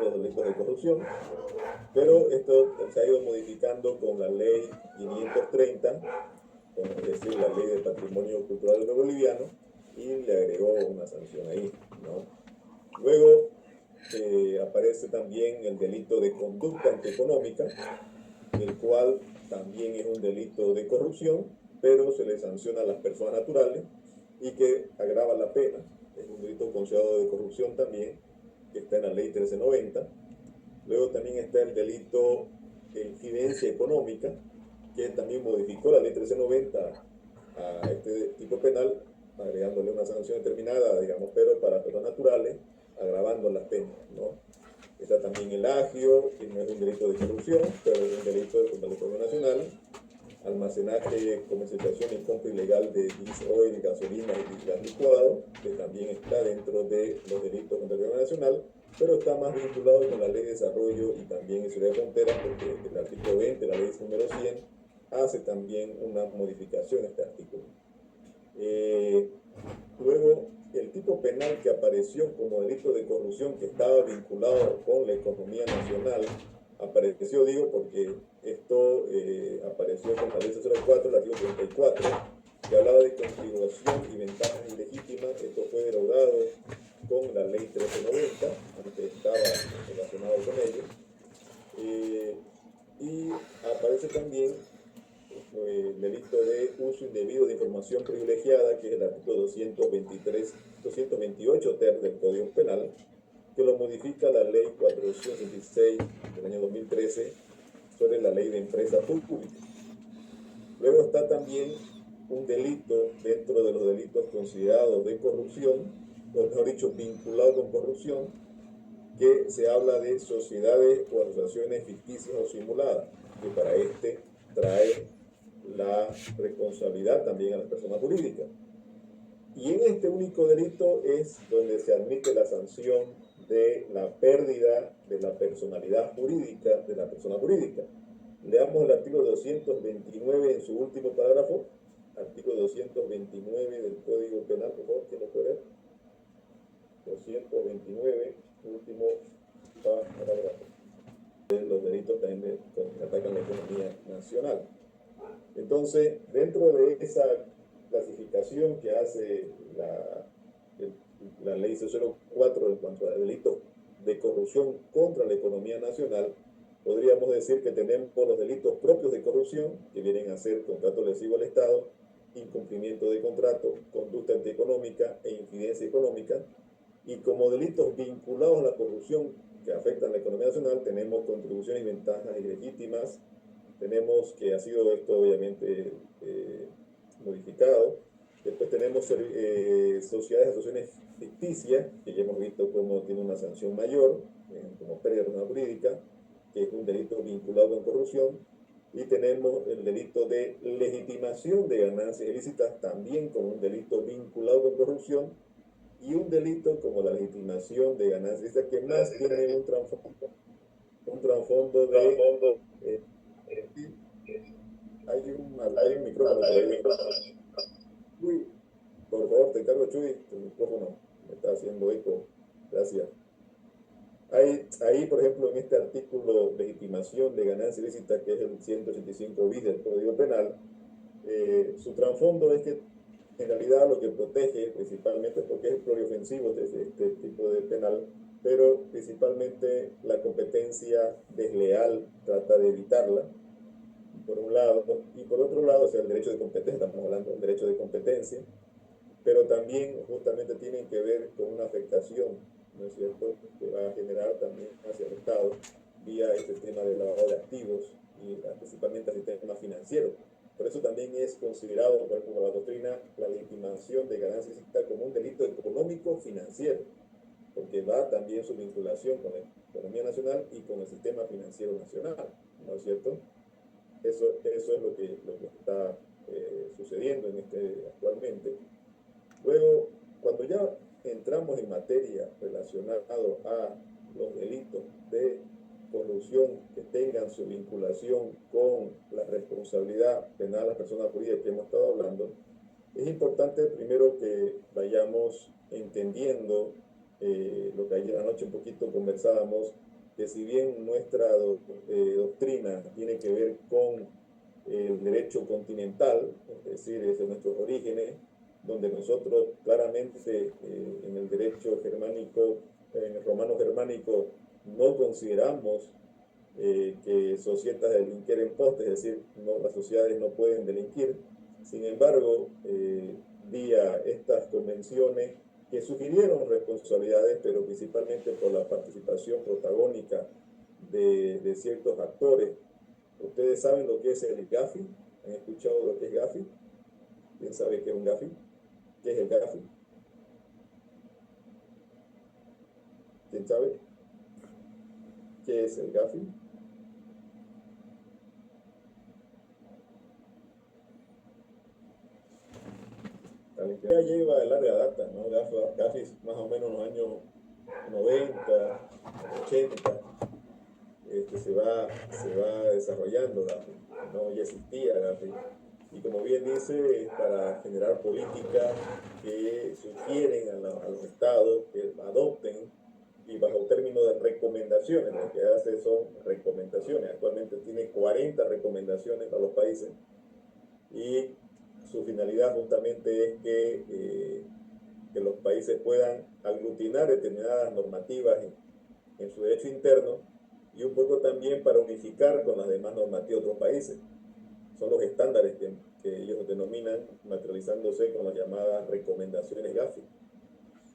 los delitos de corrupción, pero esto se ha ido modificando con la ley 530, es decir, la ley del patrimonio cultural boliviano, y le agregó una sanción ahí, ¿no? Luego aparece también el delito de conducta antieconómica, el cual también es un delito de corrupción, pero se le sanciona a las personas naturales y que agrava la pena. Es un delito considerado de corrupción también, que está en la ley 1390. Luego también está el delito de infidencia económica, que también modificó la ley 1390 a este tipo penal, agregándole una sanción determinada, digamos, pero para personas naturales, agravando las penas, ¿no? Está también el agio, que no es un delito de corrupción, pero es un delito contra el Código Nacional. Almacenaje, comercialización y compra ilegal de diésel, gasolina y gas licuado, que también está dentro de los delitos contra el Código Nacional, pero está más vinculado con la Ley de Desarrollo y también en Seguridad de Fronteras, porque el artículo 20, la ley número 100, hace también una modificación a este artículo. Luego, el tipo penal que apareció como delito de corrupción que estaba vinculado con la economía nacional, apareció, digo, porque esto apareció con la ley 04, el artículo 34, que hablaba de configuración y ventajas ilegítimas. Esto fue derogado con la ley 1390, aunque estaba relacionado con ello. Y aparece también el delito de uso indebido de información privilegiada, que es el artículo 228 ter del Código Penal, que lo modifica la ley 466 del año 2013 sobre la ley de empresas públicas. Luego está también un delito dentro de los delitos considerados de corrupción, o mejor dicho, vinculado con corrupción, que se habla de sociedades o asociaciones ficticias o simuladas, que para este trae la responsabilidad también a las personas jurídicas. Y en este único delito es donde se admite la sanción de la pérdida de la personalidad jurídica de la persona jurídica. Leamos el artículo 229 en su último parágrafo, artículo 229 del Código Penal, por favor, ¿quién lo puede leer? 229, último parágrafo. Los delitos también que atacan la economía nacional. Entonces, dentro de esa clasificación que hace la ley 04 en cuanto a delitos de corrupción contra la economía nacional, podríamos decir que tenemos los delitos propios de corrupción, que vienen a ser contrato lesivo al Estado, incumplimiento de contrato, conducta antieconómica e infidencia económica, y como delitos vinculados a la corrupción que afectan la economía nacional, tenemos contribuciones y ventajas ilegítimas. Tenemos que ha sido esto obviamente modificado. Después tenemos sociedades, asociaciones ficticias, que ya hemos visto cómo tiene una sanción mayor, como pérdida de personalidad jurídica, que es un delito vinculado con corrupción. Y tenemos el delito de legitimación de ganancias ilícitas, también como un delito vinculado con corrupción, y un delito como la legitimación de ganancias ilícitas, que más tiene un trasfondo de... hay un micrófono por ahí. Chuy, por favor, te encargo, Chuy, tu micrófono me está haciendo eco. Gracias. Ahí, por ejemplo, en este artículo legitimación de ganancia ilícita, que es el 185 bis del Código Penal, su trasfondo es que en realidad lo que protege principalmente, porque es pluriofensivo este tipo de penal, pero principalmente la competencia desleal trata de evitarla, por un lado, y por otro lado, o sea, el derecho de competencia, estamos hablando del derecho de competencia, pero también justamente tienen que ver con una afectación, ¿no es cierto?, que va a generar también hacia el Estado vía este tema del lavado de activos y principalmente al sistema financiero. Por eso también es considerado por la doctrina la legitimación de ganancias ilícitas como un delito económico financiero, porque va también su vinculación con la economía nacional y con el sistema financiero nacional, ¿no es cierto? Eso es lo que está sucediendo actualmente. Luego, cuando ya entramos en materia relacionada a los delitos de corrupción que tengan su vinculación con la responsabilidad penal de las personas jurídicas que hemos estado hablando, es importante primero que vayamos entendiendo lo que ayer anoche un poquito conversábamos que si bien nuestra doctrina tiene que ver con el derecho continental, es decir, es de nuestros orígenes, donde nosotros claramente en el derecho germánico, en el romano germánico, no consideramos que societas delinqueren poste, es decir, no, las sociedades no pueden delinquir. Sin embargo, vía estas convenciones que sugirieron responsabilidades, pero principalmente por la participación protagónica de ciertos actores. ¿Ustedes saben lo que es el GAFI? ¿Han escuchado lo que es GAFI? ¿Quién sabe qué es un GAFI? ¿Qué es el GAFI? ¿Quién sabe qué es el GAFI? Ya lleva de larga data, ¿no? GAFI más o menos en los años 90, 80, se va desarrollando GAFI, ¿no? Ya existía GAFI. Y como bien dice, es para generar políticas que sugieren a los estados que adopten y bajo términos de recomendaciones, lo que hace son recomendaciones. Actualmente tiene 40 recomendaciones para los países y su finalidad justamente es que los países puedan aglutinar determinadas normativas en su derecho interno y un poco también para unificar con las demás normativas de otros países. Son los estándares que ellos denominan, materializándose con las llamadas recomendaciones GAFI.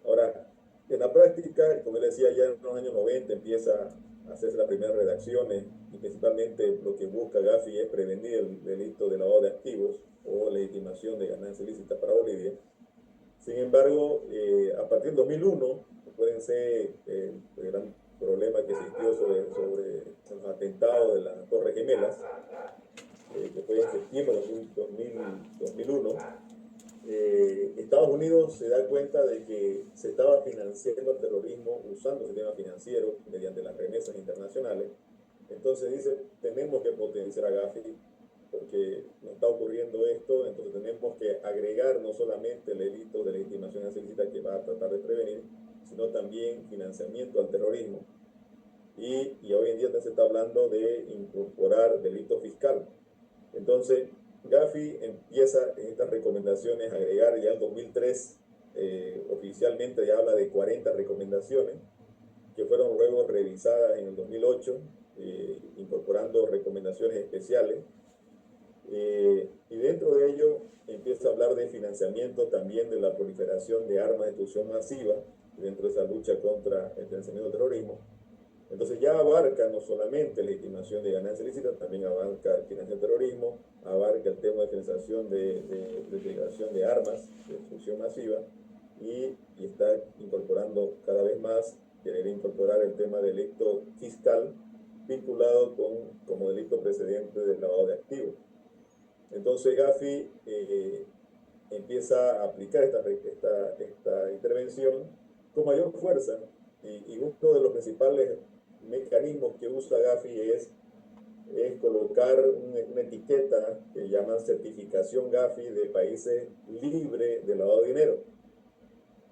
Ahora, en la práctica, como les decía, ya en los años 90 empieza a hacerse las primeras redacciones y principalmente lo que busca GAFI es prevenir el delito de lavado de activos o legitimación de ganancia ilícita para Bolivia. Sin embargo, a partir del 2001, pueden ser el gran problema que existió sobre los atentados de las Torres Gemelas, que fue en septiembre de 2001, Estados Unidos se da cuenta de que se estaba financiando el terrorismo usando el sistema financiero mediante las remesas internacionales. Entonces dice, tenemos que potenciar a GAFI porque nos está ocurriendo esto, entonces tenemos que agregar no solamente el delito de legitimación ilícita que va a tratar de prevenir, sino también financiamiento al terrorismo. Y hoy en día se está hablando de incorporar delito fiscal. Entonces, GAFI empieza en estas recomendaciones a agregar ya en 2003, oficialmente ya habla de 40 recomendaciones, que fueron luego revisadas en el 2008, incorporando recomendaciones especiales. Y dentro de ello empieza a hablar de financiamiento también de la proliferación de armas de destrucción masiva dentro de esa lucha contra el financiamiento del terrorismo. Entonces ya abarca no solamente la legitimación de ganancia ilícita, también abarca el financiamiento del terrorismo, abarca el tema de financiación de armas, de destrucción masiva, y está incorporando cada vez más, querer incorporar el tema del delito fiscal vinculado como delito precedente del lavado de activos. Entonces GAFI empieza a aplicar esta intervención con mayor fuerza y uno de los principales mecanismos que usa GAFI es colocar una etiqueta que llaman certificación GAFI de países libres de lavado de dinero.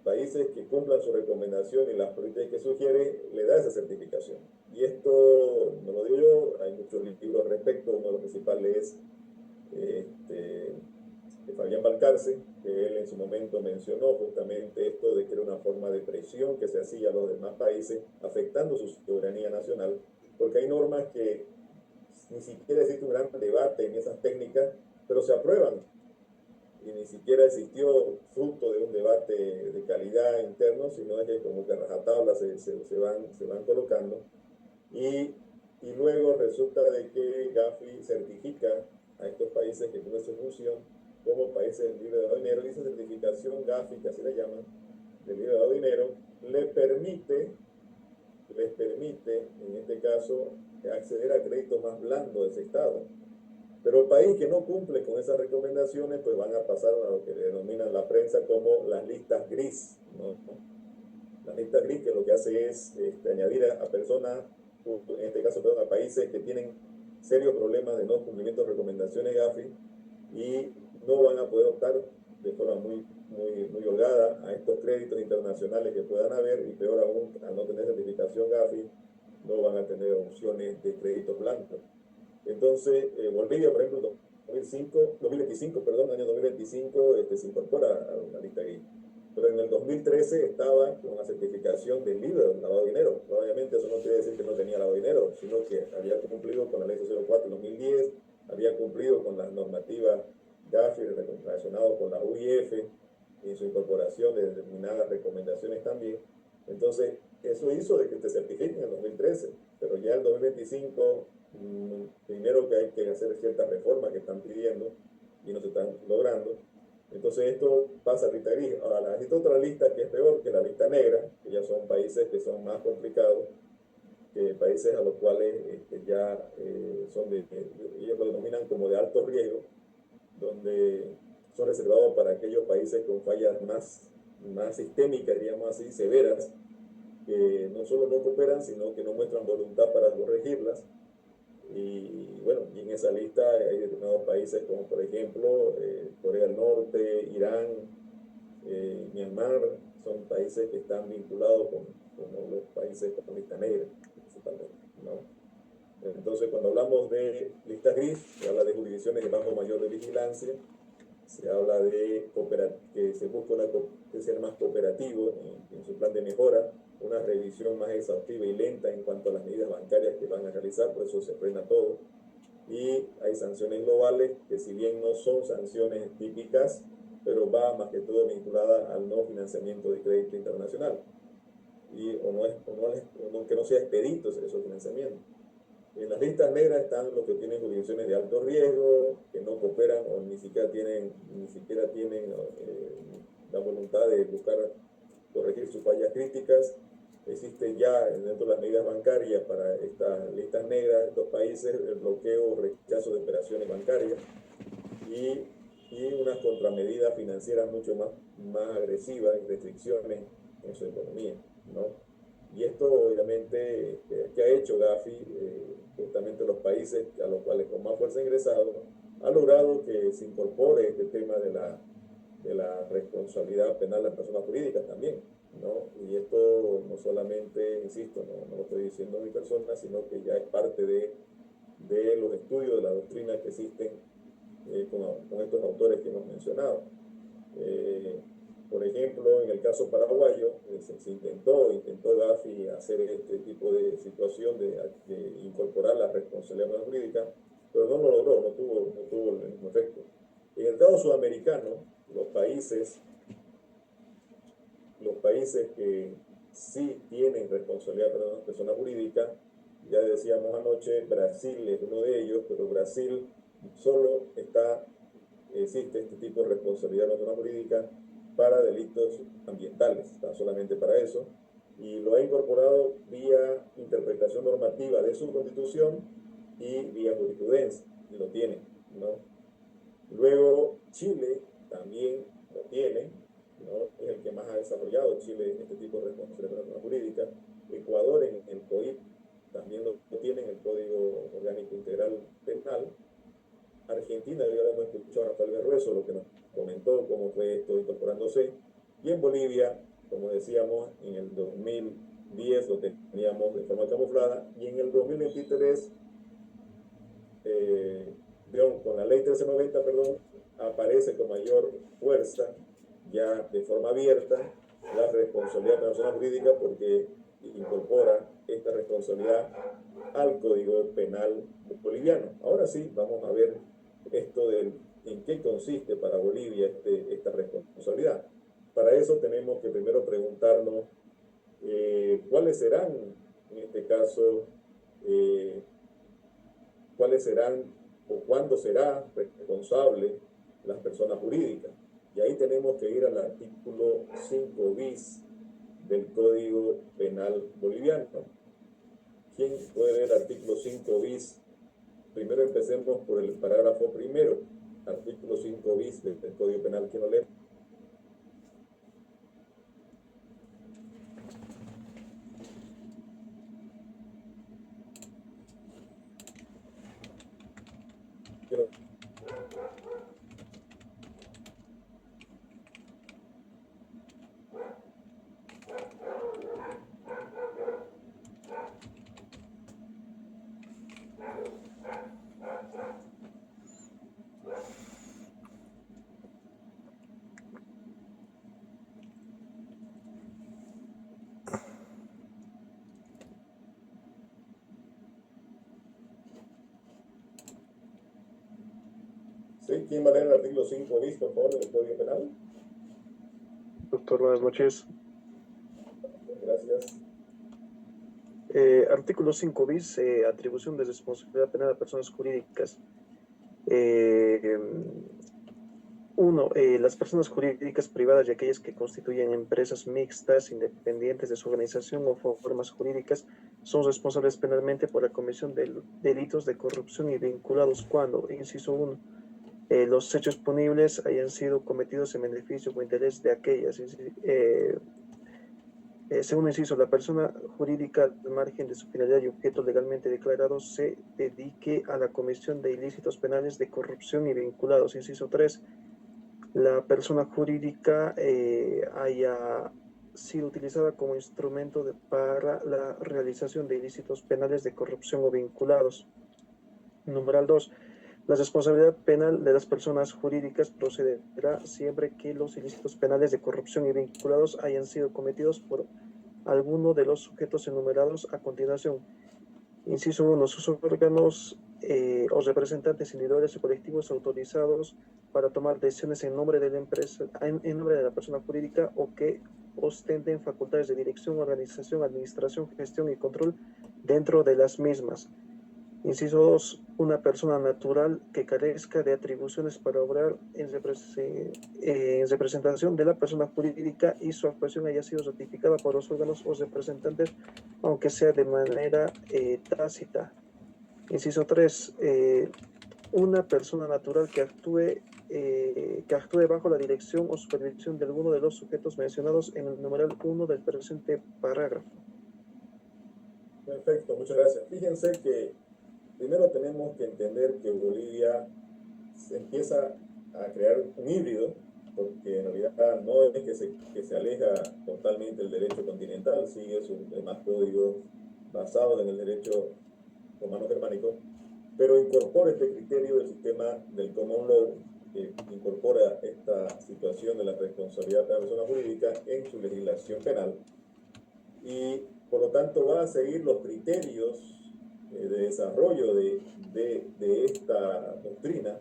Países que cumplan su recomendación y las políticas que sugiere, le da esa certificación. Y esto no lo digo yo, hay muchos libros al respecto, uno de los principales es de Fabián Balcarce, que él en su momento mencionó justamente esto de que era una forma de presión que se hacía a los demás países, afectando su soberanía nacional, porque hay normas que ni siquiera existe un gran debate en esas técnicas, pero se aprueban y ni siquiera existió fruto de un debate de calidad interno, sino es que como que rajatabla se van colocando y luego resulta de que GAFI certifica a estos países que tienen su función como países libres de lavado de dinero y esa certificación GAFI, que así le llaman, de libre de lavado de dinero, les permite en este caso acceder a créditos más blandos de ese estado. Pero el país que no cumple con esas recomendaciones, pues van a pasar a lo que denominan la prensa como las listas gris, ¿no? Las listas gris que lo que hace es añadir a personas, en este caso a países que tienen serios problemas de no cumplimiento de recomendaciones GAFI y no van a poder optar de forma muy holgada a estos créditos internacionales que puedan haber y peor aún, al no tener certificación GAFI, no van a tener opciones de créditos blancos. Entonces, Bolivia, por ejemplo, 2025, perdón, año 2025, se incorpora a una lista gris. Pero en el 2013 estaba con la certificación del libre del lavado de dinero. Obviamente eso no quiere decir que no tenía lavado de dinero, sino que había cumplido con la ley 04 del 2010, había cumplido con las normativas GAFI relacionadas con la UIF y su incorporación de determinadas recomendaciones también. Entonces, eso hizo de que te certifiquen en el 2013, pero ya el 2025, primero que hay que hacer ciertas reformas que están pidiendo y no se están logrando. Entonces esto pasa a lista gris. Ahora, existe otra lista que es peor, que la lista negra, que ya son países que son más complicados, que países a los cuales ya son ellos lo denominan como de alto riesgo, donde son reservados para aquellos países con fallas más sistémicas, digamos así, severas, que no solo no cooperan, sino que no muestran voluntad para corregirlas. Y bueno, y en esa lista hay determinados países como por ejemplo Corea del Norte, Irán, Myanmar, son países que están vinculados con los países con lista negra, principalmente, ¿no? Entonces, cuando hablamos de lista gris, se habla de jurisdicciones de banco mayor de vigilancia, se habla de que se busca que sea más cooperativo en su plan de mejora, una revisión más exhaustiva y lenta en cuanto a las medidas bancarias que van a realizar, por eso se frena todo. Y hay sanciones globales que si bien no son sanciones típicas, pero va más que todo vinculada al no financiamiento de crédito internacional que no sea expedito esos financiamientos. En las listas negras están los que tienen jurisdicciones de alto riesgo, que no cooperan o ni siquiera tienen la voluntad de buscar corregir sus fallas críticas. Existe ya dentro de las medidas bancarias para estas listas negras de estos países el bloqueo o rechazo de operaciones bancarias y unas contramedidas financieras mucho más agresivas y restricciones en su economía, ¿no? Y esto obviamente que ha hecho Gafi, justamente los países a los cuales con más fuerza ha ingresado, ha logrado que se incorpore este tema de la responsabilidad penal de las personas jurídicas también, ¿no? Y esto no solamente, insisto, no lo estoy diciendo mi persona, sino que ya es parte de los estudios de la doctrina que existen con estos autores que hemos mencionado. Por ejemplo, en el caso paraguayo, se intentó Gafi hacer este tipo de situación de incorporar la responsabilidad jurídica, pero no lo logró, no tuvo el mismo efecto. En el caso sudamericano, los países que sí tienen responsabilidad para una persona jurídica, ya decíamos anoche, Brasil es uno de ellos, pero Brasil solo existe este tipo de responsabilidad de persona jurídica para delitos ambientales, está solamente para eso, y lo ha incorporado vía interpretación normativa de su constitución y vía jurisprudencia, y lo tiene, ¿no? Luego Chile también lo tiene, ¿no? Es el que más ha desarrollado Chile este tipo de responsabilidad jurídica. Ecuador en el COIP también lo tiene en el Código Orgánico Integral Penal. Argentina, ya lo hemos escuchado a Rafael Berrueso, lo que nos comentó cómo fue esto incorporándose. Y en Bolivia, como decíamos, en el 2010 lo teníamos de forma camuflada y en el 2023 con la ley 1390, perdón, aparece con mayor fuerza, ya de forma abierta, la responsabilidad de la persona jurídica porque incorpora esta responsabilidad al Código Penal boliviano. Ahora sí, vamos a ver esto en qué consiste para Bolivia esta responsabilidad. Para eso tenemos que primero preguntarnos cuáles serán, en este caso, cuáles serán o cuándo será responsable las personas jurídicas. Y ahí tenemos que ir al artículo 5 bis del Código Penal boliviano. ¿Quién puede ver el artículo 5 bis? Primero empecemos por el parágrafo primero, artículo 5 bis del Código Penal. ¿Quién lo lee? ¿Sí? ¿Quién va a leer el artículo 5 bis, por favor, del Código Penal? Doctor, buenas noches. Gracias. Artículo 5 bis, atribución de responsabilidad penal a personas jurídicas. 1. Las personas jurídicas privadas y aquellas que constituyen empresas mixtas, independientes de su organización o formas jurídicas, son responsables penalmente por la comisión de delitos de corrupción y vinculados cuando, inciso 1, los hechos punibles hayan sido cometidos en beneficio o interés de aquellas. Segundo inciso, la persona jurídica, al margen de su finalidad y objeto legalmente declarado, se dedique a la comisión de ilícitos penales de corrupción y vinculados. Inciso 3, la persona jurídica haya sido utilizada como instrumento para la realización de ilícitos penales de corrupción o vinculados. Numeral 2. La responsabilidad penal de las personas jurídicas procederá siempre que los ilícitos penales de corrupción y vinculados hayan sido cometidos por alguno de los sujetos enumerados a continuación. Inciso 1. Sus órganos o representantes individuales o colectivos autorizados para tomar decisiones en nombre de la empresa, en nombre de la persona jurídica o que ostenten facultades de dirección, organización, administración, gestión y control dentro de las mismas. Inciso 2. Una persona natural que carezca de atribuciones para obrar en representación de la persona jurídica y su actuación haya sido ratificada por los órganos o representantes, aunque sea de manera tácita. Inciso 3. Una persona natural que actúe bajo la dirección o supervisión de alguno de los sujetos mencionados en el numeral 1 del presente parágrafo. Perfecto, muchas gracias. Fíjense que primero tenemos que entender que Bolivia se empieza a crear un híbrido, porque en realidad no es que se aleja totalmente del derecho continental, sigue sus demás códigos basados en el derecho romano germánico, pero incorpora este criterio del sistema del common law, que incorpora esta situación de la responsabilidad de la persona jurídica en su legislación penal, y por lo tanto va a seguir los criterios de desarrollo de esta doctrina.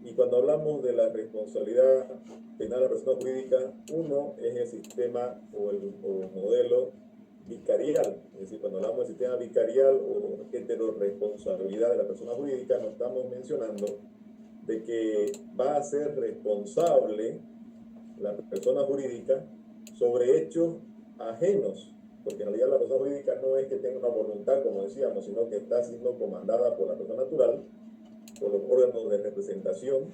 Y cuando hablamos de la responsabilidad penal de la persona jurídica, uno es el sistema o el modelo vicarial. Es decir, cuando hablamos del sistema vicarial o heteroresponsabilidad de la persona jurídica, nos estamos mencionando de que va a ser responsable la persona jurídica sobre hechos ajenos, porque en realidad la persona jurídica no es que tenga una voluntad, como decíamos, sino que está siendo comandada por la persona natural, por los órganos de representación,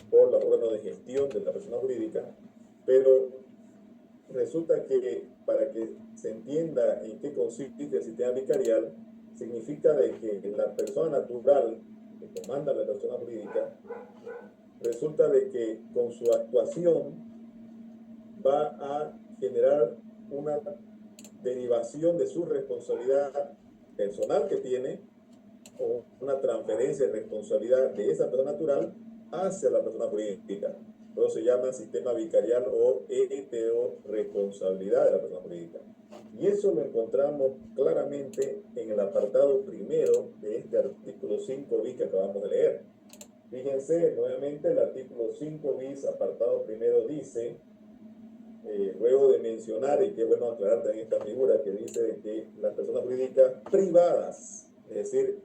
por los órganos de gestión de la persona jurídica, pero resulta que para que se entienda en qué consiste el sistema vicarial, significa de que la persona natural que comanda la persona jurídica, resulta de que con su actuación va a generar una derivación de su responsabilidad personal que tiene, o una transferencia de responsabilidad de esa persona natural hacia la persona jurídica. Por eso se llama sistema vicarial o heteroresponsabilidad de la persona jurídica. Y eso lo encontramos claramente en el apartado primero de este artículo 5 bis que acabamos de leer. Fíjense nuevamente, el artículo 5 bis, apartado primero, dice, luego de mencionar, y qué bueno aclarar también esta figura que dice que las personas jurídicas privadas, es decir,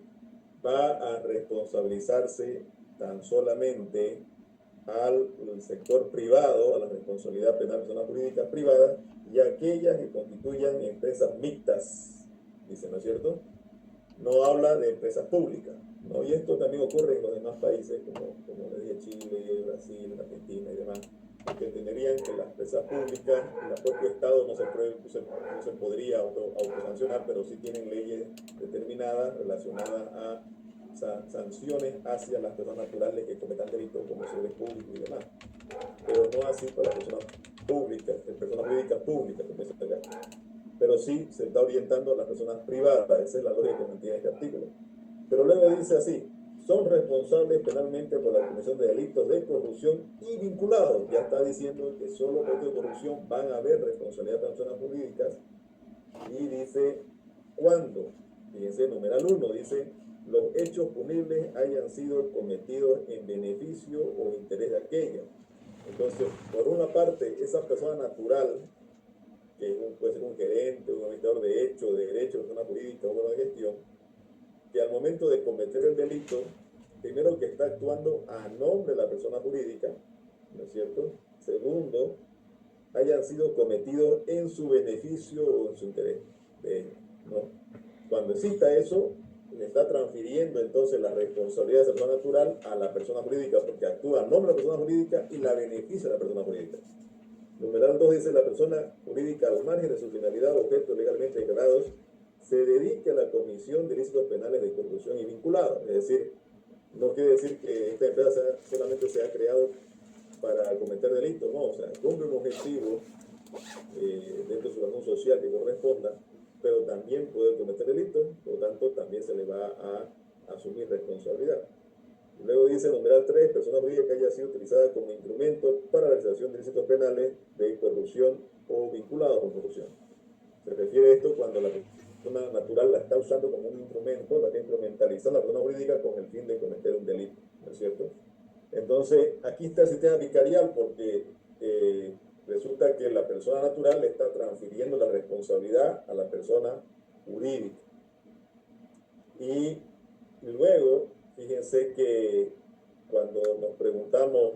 va a responsabilizarse tan solamente al sector privado, a la responsabilidad penal de personas jurídicas privadas y aquellas que constituyan empresas mixtas, dice, ¿no es cierto? No habla de empresas públicas, ¿no? Y esto también ocurre en los demás países, como le dije, Chile, Brasil, Argentina y demás, que entenderían que las empresas públicas, el propio Estado no se podría autosancionar, pero sí tienen leyes determinadas relacionadas a sanciones hacia las personas naturales que cometan delitos como servidores públicos y demás. Pero no así para las personas públicas, personas jurídicas públicas, como se acá. Pero sí se está orientando a las personas privadas, esa es la lógica que mantiene este artículo. Pero luego dice así: son responsables penalmente por la comisión de delitos de corrupción y vinculados. Ya está diciendo que solo por de corrupción van a haber responsabilidad de personas jurídicas. Y dice, ¿cuándo? Fíjense, numeral 1, dice, los hechos punibles hayan sido cometidos en beneficio o interés de aquella. Entonces, por una parte, esa persona natural, que puede ser un gerente, un administrador de hecho, de derecho, persona jurídica o de gestión, que al momento de cometer el delito, primero que está actuando a nombre de la persona jurídica, ¿no es cierto? Segundo, hayan sido cometidos en su beneficio o en su interés de ellos, ¿no? Cuando exista eso, le está transfiriendo entonces la responsabilidad de esa persona natural a la persona jurídica, porque actúa a nombre de la persona jurídica y la beneficia a la persona jurídica. Numeral 2 dice: la persona jurídica, al margen de su finalidad o objetos legalmente declarados, se dedica a la comisión de ilícitos penales de corrupción y vinculados. Es decir, no quiere decir que esta empresa solamente se ha creado para cometer delitos, no, o sea, cumple un objetivo dentro de su razón social que corresponda, pero también puede cometer delitos, por lo tanto también se le va a asumir responsabilidad. Luego dice, numeral 3, persona jurídica que haya sido utilizada como instrumento para la realización de delitos penales de corrupción o vinculados con corrupción. Se refiere a esto cuando la persona natural la está usando como un instrumento, la está instrumentalizando a la persona jurídica con el fin de cometer un delito, ¿no es cierto? Entonces, aquí está el sistema vicarial porque resulta que la persona natural le está transfiriendo la responsabilidad a la persona jurídica. Y luego, fíjense que cuando nos preguntamos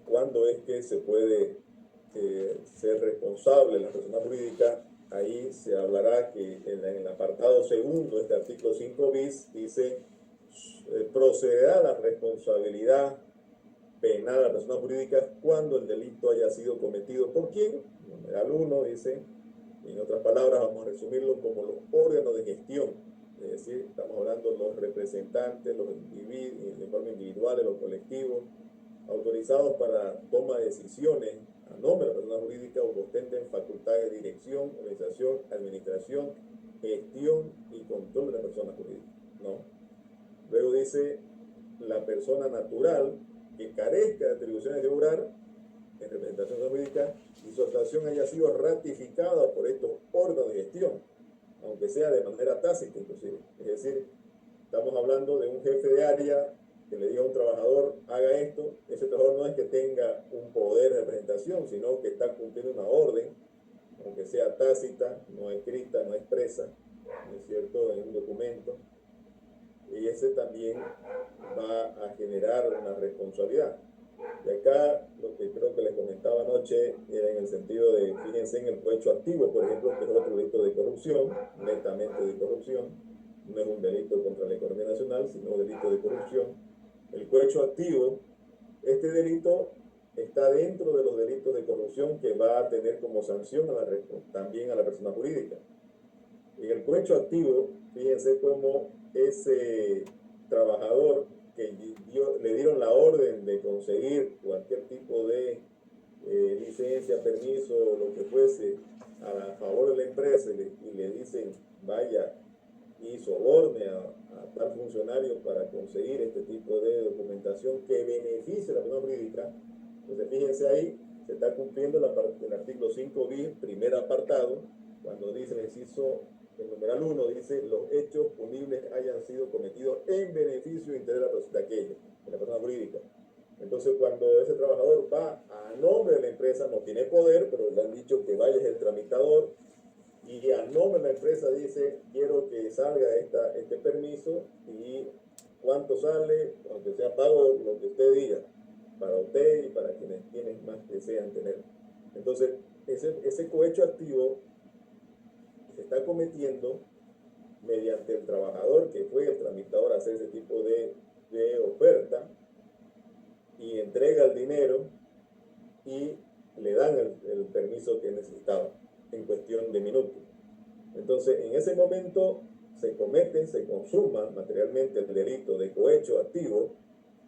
cuándo es que se puede ser responsable la persona jurídica, ahí se hablará que en el apartado segundo de este artículo 5 bis dice procederá la responsabilidad penal a la persona jurídica cuando el delito haya sido cometido por quién. Numeral 1 dice, en otras palabras vamos a resumirlo como los órganos de gestión, es decir, estamos hablando de los representantes, los individuos, de forma individual, los colectivos, autorizados para toma de decisiones a nombre de la persona jurídica o que ostenten facultades de dirección, organización, administración, gestión y control de la persona jurídica, ¿no? Luego dice, la persona natural que carezca de atribuciones de obrar en representación jurídica y su actuación haya sido ratificada por estos órganos de gestión, aunque sea de manera tácita inclusive. Es decir, estamos hablando de un jefe de área que le diga a un trabajador, haga esto. Ese trabajador no es que tenga un poder de representación, sino que está cumpliendo una orden, aunque sea tácita, no escrita, no expresa, ¿no es cierto?, en un documento. Y ese también va a generar una responsabilidad. Y acá lo que creo que les comentaba anoche era en el sentido de, fíjense en el cohecho activo, por ejemplo, que es otro delito de corrupción, netamente de corrupción, no es un delito contra la economía nacional, sino un delito de corrupción. El cohecho activo, este delito está dentro de los delitos de corrupción que va a tener como sanción también a la persona jurídica. En el cohecho activo, fíjense cómo ese trabajador que le dieron la orden de conseguir cualquier tipo de licencia, permiso, o lo que fuese, a favor de la empresa y le dicen, vaya y soborne a tal funcionario para conseguir este tipo de documentación que beneficie a la persona jurídica. Entonces, fíjense ahí, se está cumpliendo el artículo 5 bis, primer apartado, cuando dice el inciso, el numeral 1 dice, los hechos punibles hayan sido cometidos en beneficio e interés de aquello, de la persona jurídica. Entonces, cuando ese trabajador va a nombre de la empresa, no tiene poder, pero le han dicho que vaya el tramitador, y a nombre de la empresa dice, quiero que salga este permiso y cuánto sale, aunque sea pago lo que usted diga, para usted y para quienes más desean tener. Entonces, ese cohecho activo se está cometiendo mediante el trabajador que fue el tramitador a hacer ese tipo de oferta y entrega el dinero y le dan el permiso que necesitaba en cuestión de minutos. Entonces, en ese momento se consuma materialmente el delito de cohecho activo,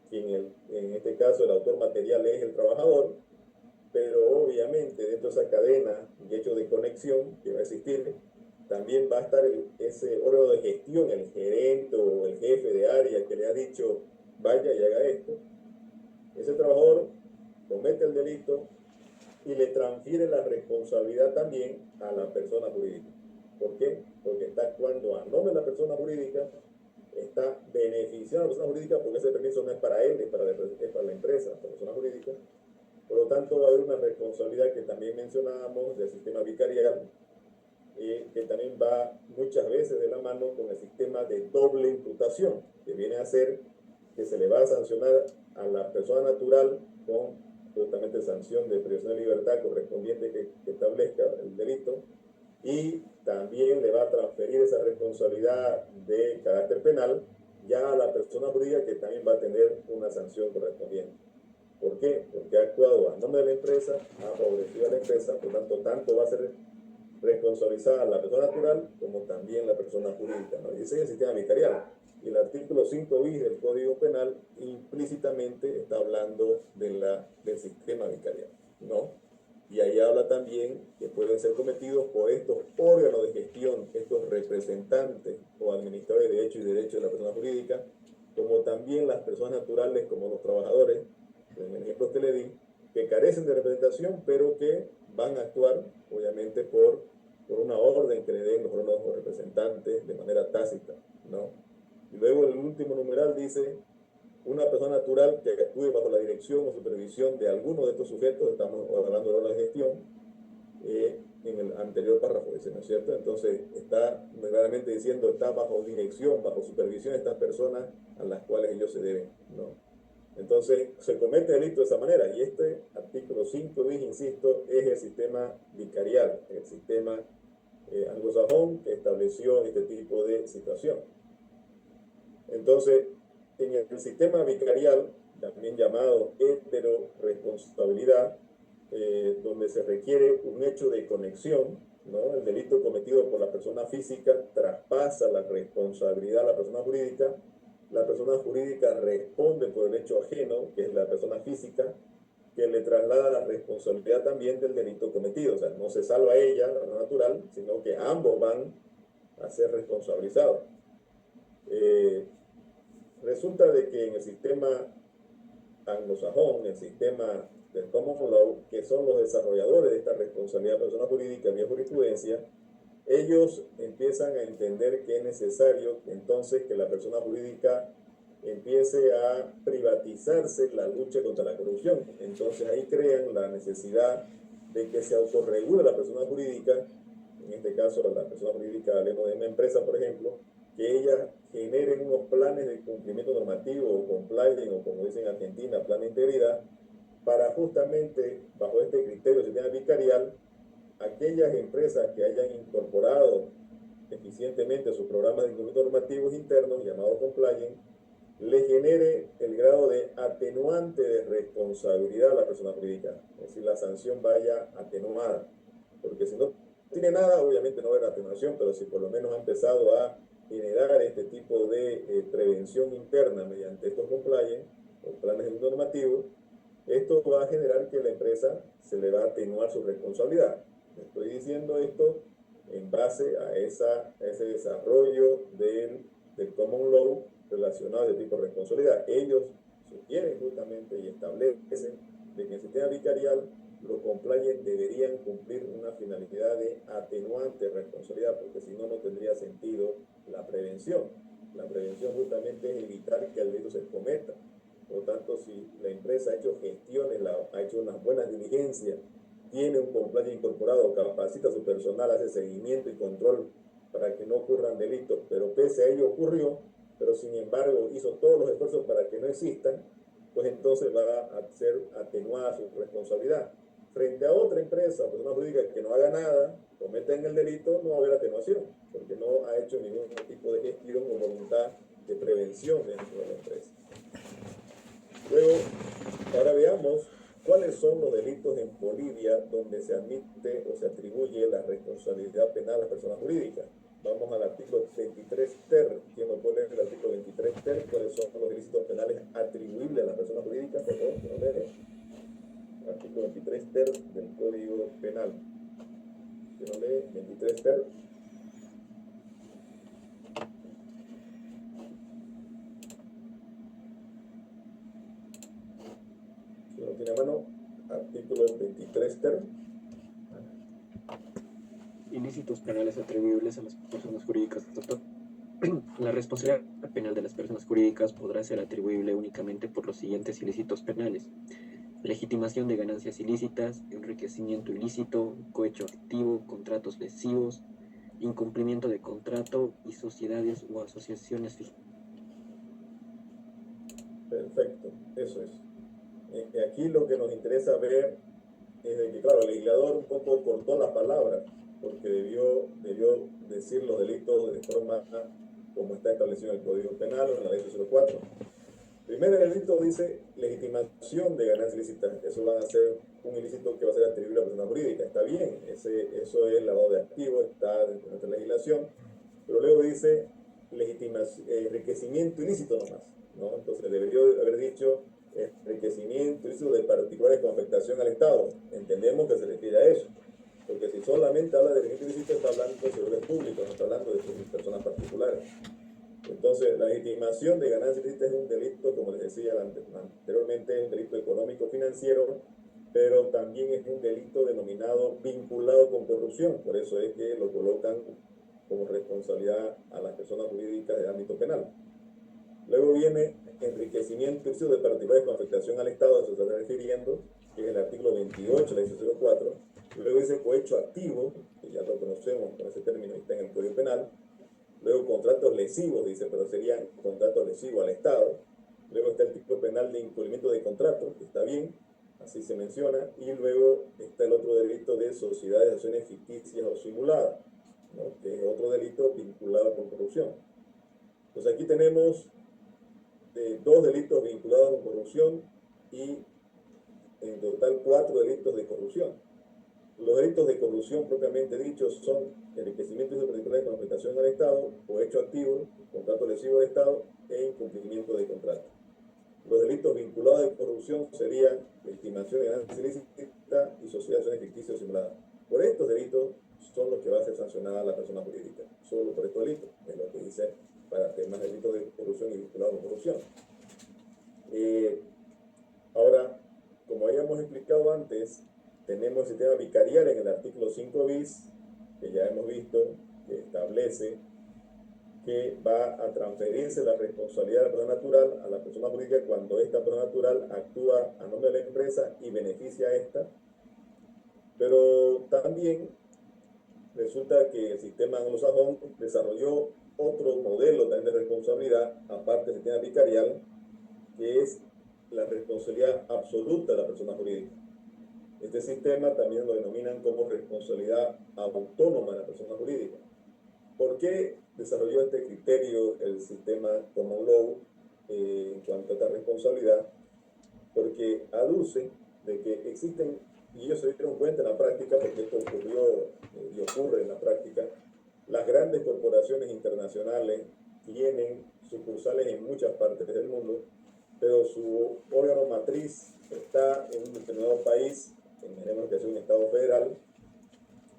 quien en este caso el autor material es el trabajador, pero obviamente dentro de esa cadena de hecho de conexión que va a existir, también va a estar ese órgano de gestión, el gerente o el jefe de área que le ha dicho, vaya y haga esto. Ese trabajador comete el delito y le transfiere la responsabilidad también a la persona jurídica. ¿Por qué? Porque está actuando a nombre de la persona jurídica está beneficiando a la persona jurídica porque ese permiso no es para él, es para la empresa, para la persona jurídica. Por lo tanto, va a haber una responsabilidad que también mencionábamos del sistema vicarial, que también va muchas veces de la mano con el sistema de doble imputación, que viene a ser que se le va a sancionar a la persona natural con justamente sanción de privación de libertad correspondiente que establezca el delito, y también le va a transferir esa responsabilidad de carácter penal ya a la persona jurídica, que también va a tener una sanción correspondiente. ¿Por qué? Porque ha actuado a nombre de la empresa, ha favorecido a la empresa, por lo tanto va a ser responsabilizada la persona natural como también la persona jurídica, ¿no? Y ese es el sistema vicarial. Y el artículo 5 bis del Código Penal implícitamente está hablando del sistema vicarial, ¿no? Y ahí habla también que pueden ser cometidos por estos órganos de gestión, estos representantes o administradores de derecho y derecho de la persona jurídica, como también las personas naturales, como los trabajadores, en el ejemplo que le di, que carecen de representación, pero que van a actuar, obviamente, por una orden que le den los órganos representantes de manera tácita, ¿no? Y luego el último numeral dice: una persona natural que actúe bajo la dirección o supervisión de alguno de estos sujetos, estamos hablando de órganos de gestión, en el anterior párrafo, dice, ¿no es cierto? Entonces está claramente diciendo, está bajo dirección, bajo supervisión de estas personas a las cuales ellos se deben, ¿no? Entonces se comete delito de esa manera, y este artículo 5 bis, insisto, es el sistema vicarial, el sistema anglosajón que estableció este tipo de situación. Entonces, en el sistema vicarial, también llamado heteroresponsabilidad, donde se requiere un hecho de conexión, ¿no? El delito cometido por la persona física traspasa la responsabilidad a la persona jurídica responde por el hecho ajeno, que es la persona física, que le traslada la responsabilidad también del delito cometido. O sea, no se salva ella, la persona natural, sino que ambos van a ser responsabilizados. Resulta de que en el sistema anglosajón, el sistema del common law, que son los desarrolladores de esta responsabilidad de persona jurídica vía jurisprudencia, ellos empiezan a entender que es necesario entonces que la persona jurídica empiece a privatizarse la lucha contra la corrupción. Entonces ahí crean la necesidad de que se autorregule la persona jurídica, en este caso la persona jurídica, hablemos de una empresa, por ejemplo, que ellas generen unos planes de cumplimiento normativo o compliance, o como dicen en Argentina, plan de integridad, para justamente, bajo este criterio del sistema vicarial, aquellas empresas que hayan incorporado eficientemente sus programas de cumplimiento normativos internos, llamados compliance, le genere el grado de atenuante de responsabilidad a la persona jurídica. Es decir, la sanción vaya atenuada. Porque si no tiene nada, obviamente no va a haber atenuación, pero si por lo menos ha empezado a generar este tipo de prevención interna mediante estos compliance o planes normativos, esto va a generar que la empresa se le va a atenuar su responsabilidad. Estoy diciendo esto en base a ese desarrollo del common law relacionado de tipo de responsabilidad. Ellos sugieren justamente y establecen de que en el sistema vicarial los compliance deberían cumplir una finalidad de atenuante responsabilidad, porque si no, no tendría sentido la prevención. La prevención justamente es evitar que el delito se cometa. Por lo tanto, si la empresa ha hecho gestiones, ha hecho unas buenas diligencias, tiene un compliance incorporado, capacita a su personal, hace seguimiento y control para que no ocurran delitos, pero pese a ello ocurrió, pero sin embargo hizo todos los esfuerzos para que no existan, pues entonces va a ser atenuada su responsabilidad. Frente a otra empresa o persona jurídica que no haga nada, cometen el delito, no va a haber atenuación, porque no ha hecho ningún tipo de gestión o voluntad de prevención dentro de la empresa. Luego, ahora veamos cuáles son los delitos en Bolivia donde se admite o se atribuye la responsabilidad penal a las personas jurídicas. Vamos al artículo 23 ter. ¿Quién nos puede leer el artículo 23 ter? ¿Cuáles son los delitos penales atribuibles a las personas jurídicas? Por favor, ¿quién nos lee? Artículo 23 ter del Código Penal. ¿Quién nos lee? 23 ter. Si no tiene a mano, artículo 23 ter. Ilícitos penales atribuibles a las personas jurídicas, doctor. La responsabilidad penal de las personas jurídicas podrá ser atribuible únicamente por los siguientes ilícitos penales: legitimación de ganancias ilícitas, enriquecimiento ilícito, cohecho activo, contratos lesivos, incumplimiento de contrato y sociedades o asociaciones fiscales. Perfecto, eso es. Aquí lo que nos interesa ver es de que, claro, el legislador un poco cortó las palabras, porque debió decir los delitos de forma como está establecido en el Código Penal o en la Ley 04. Primero, el delito dice legitimación de ganancias ilícitas. Eso va a ser un ilícito que va a ser atribuible a la persona jurídica. Está bien, eso es lavado de activos, está dentro de nuestra legislación, pero luego dice enriquecimiento ilícito nomás, ¿no? Entonces debería haber dicho enriquecimiento ilícito de particulares con afectación al Estado. Entendemos que se refiere a eso, porque si solamente habla de enriquecimiento ilícito está hablando de servidores públicos, no está hablando de personas particulares. Entonces, la legitimación de ganancias ilícitas es un delito, como les decía anteriormente, es un delito económico financiero, pero también es un delito denominado vinculado con corrupción. Por eso es que lo colocan como responsabilidad a las personas jurídicas de ámbito penal. Luego viene enriquecimiento de particulares con afectación al Estado, a eso se está refiriendo, que es el artículo 28 de la ley 04. Luego dice cohecho activo, que ya lo conocemos con ese término, está en el Código Penal. Luego contratos lesivos, dice, pero serían contratos lesivos al Estado. Luego está el tipo penal de incumplimiento de contrato, que está bien, así se menciona. Y luego está el otro delito de sociedades de acciones ficticias o simuladas, ¿no? Que es otro delito vinculado con corrupción. Entonces aquí tenemos dos delitos vinculados con corrupción y en total 4 delitos de corrupción. Los delitos de corrupción propiamente dichos son enriquecimiento de particulares con afectación al Estado, cohecho activo, contrato lesivo del Estado e incumplimiento de contrato. Los delitos vinculados de corrupción serían legitimación de ganancias ilícitas y sociedades ficticias simuladas. Por estos delitos son los que va a ser sancionada la persona jurídica, solo por estos delitos, es lo que dice para temas de delitos de corrupción y vinculados con corrupción. Ahora, como habíamos explicado antes, tenemos el sistema vicarial en el artículo 5 bis, que ya hemos visto, que establece que va a transferirse la responsabilidad de la persona natural a la persona jurídica cuando esta persona natural actúa a nombre de la empresa y beneficia a esta. Pero también resulta que el sistema anglosajón desarrolló otro modelo también de responsabilidad, aparte del sistema vicarial, que es la responsabilidad absoluta de la persona jurídica. Este sistema también lo denominan como responsabilidad autónoma de la persona jurídica. ¿Por qué desarrolló este criterio el sistema Common Law en cuanto a esta responsabilidad? Porque aduce de que existen, y ellos se dieron cuenta en la práctica, porque esto ocurrió y ocurre en la práctica, las grandes corporaciones internacionales tienen sucursales en muchas partes del mundo, pero su órgano matriz está en un determinado país, imaginemos que es un estado federal,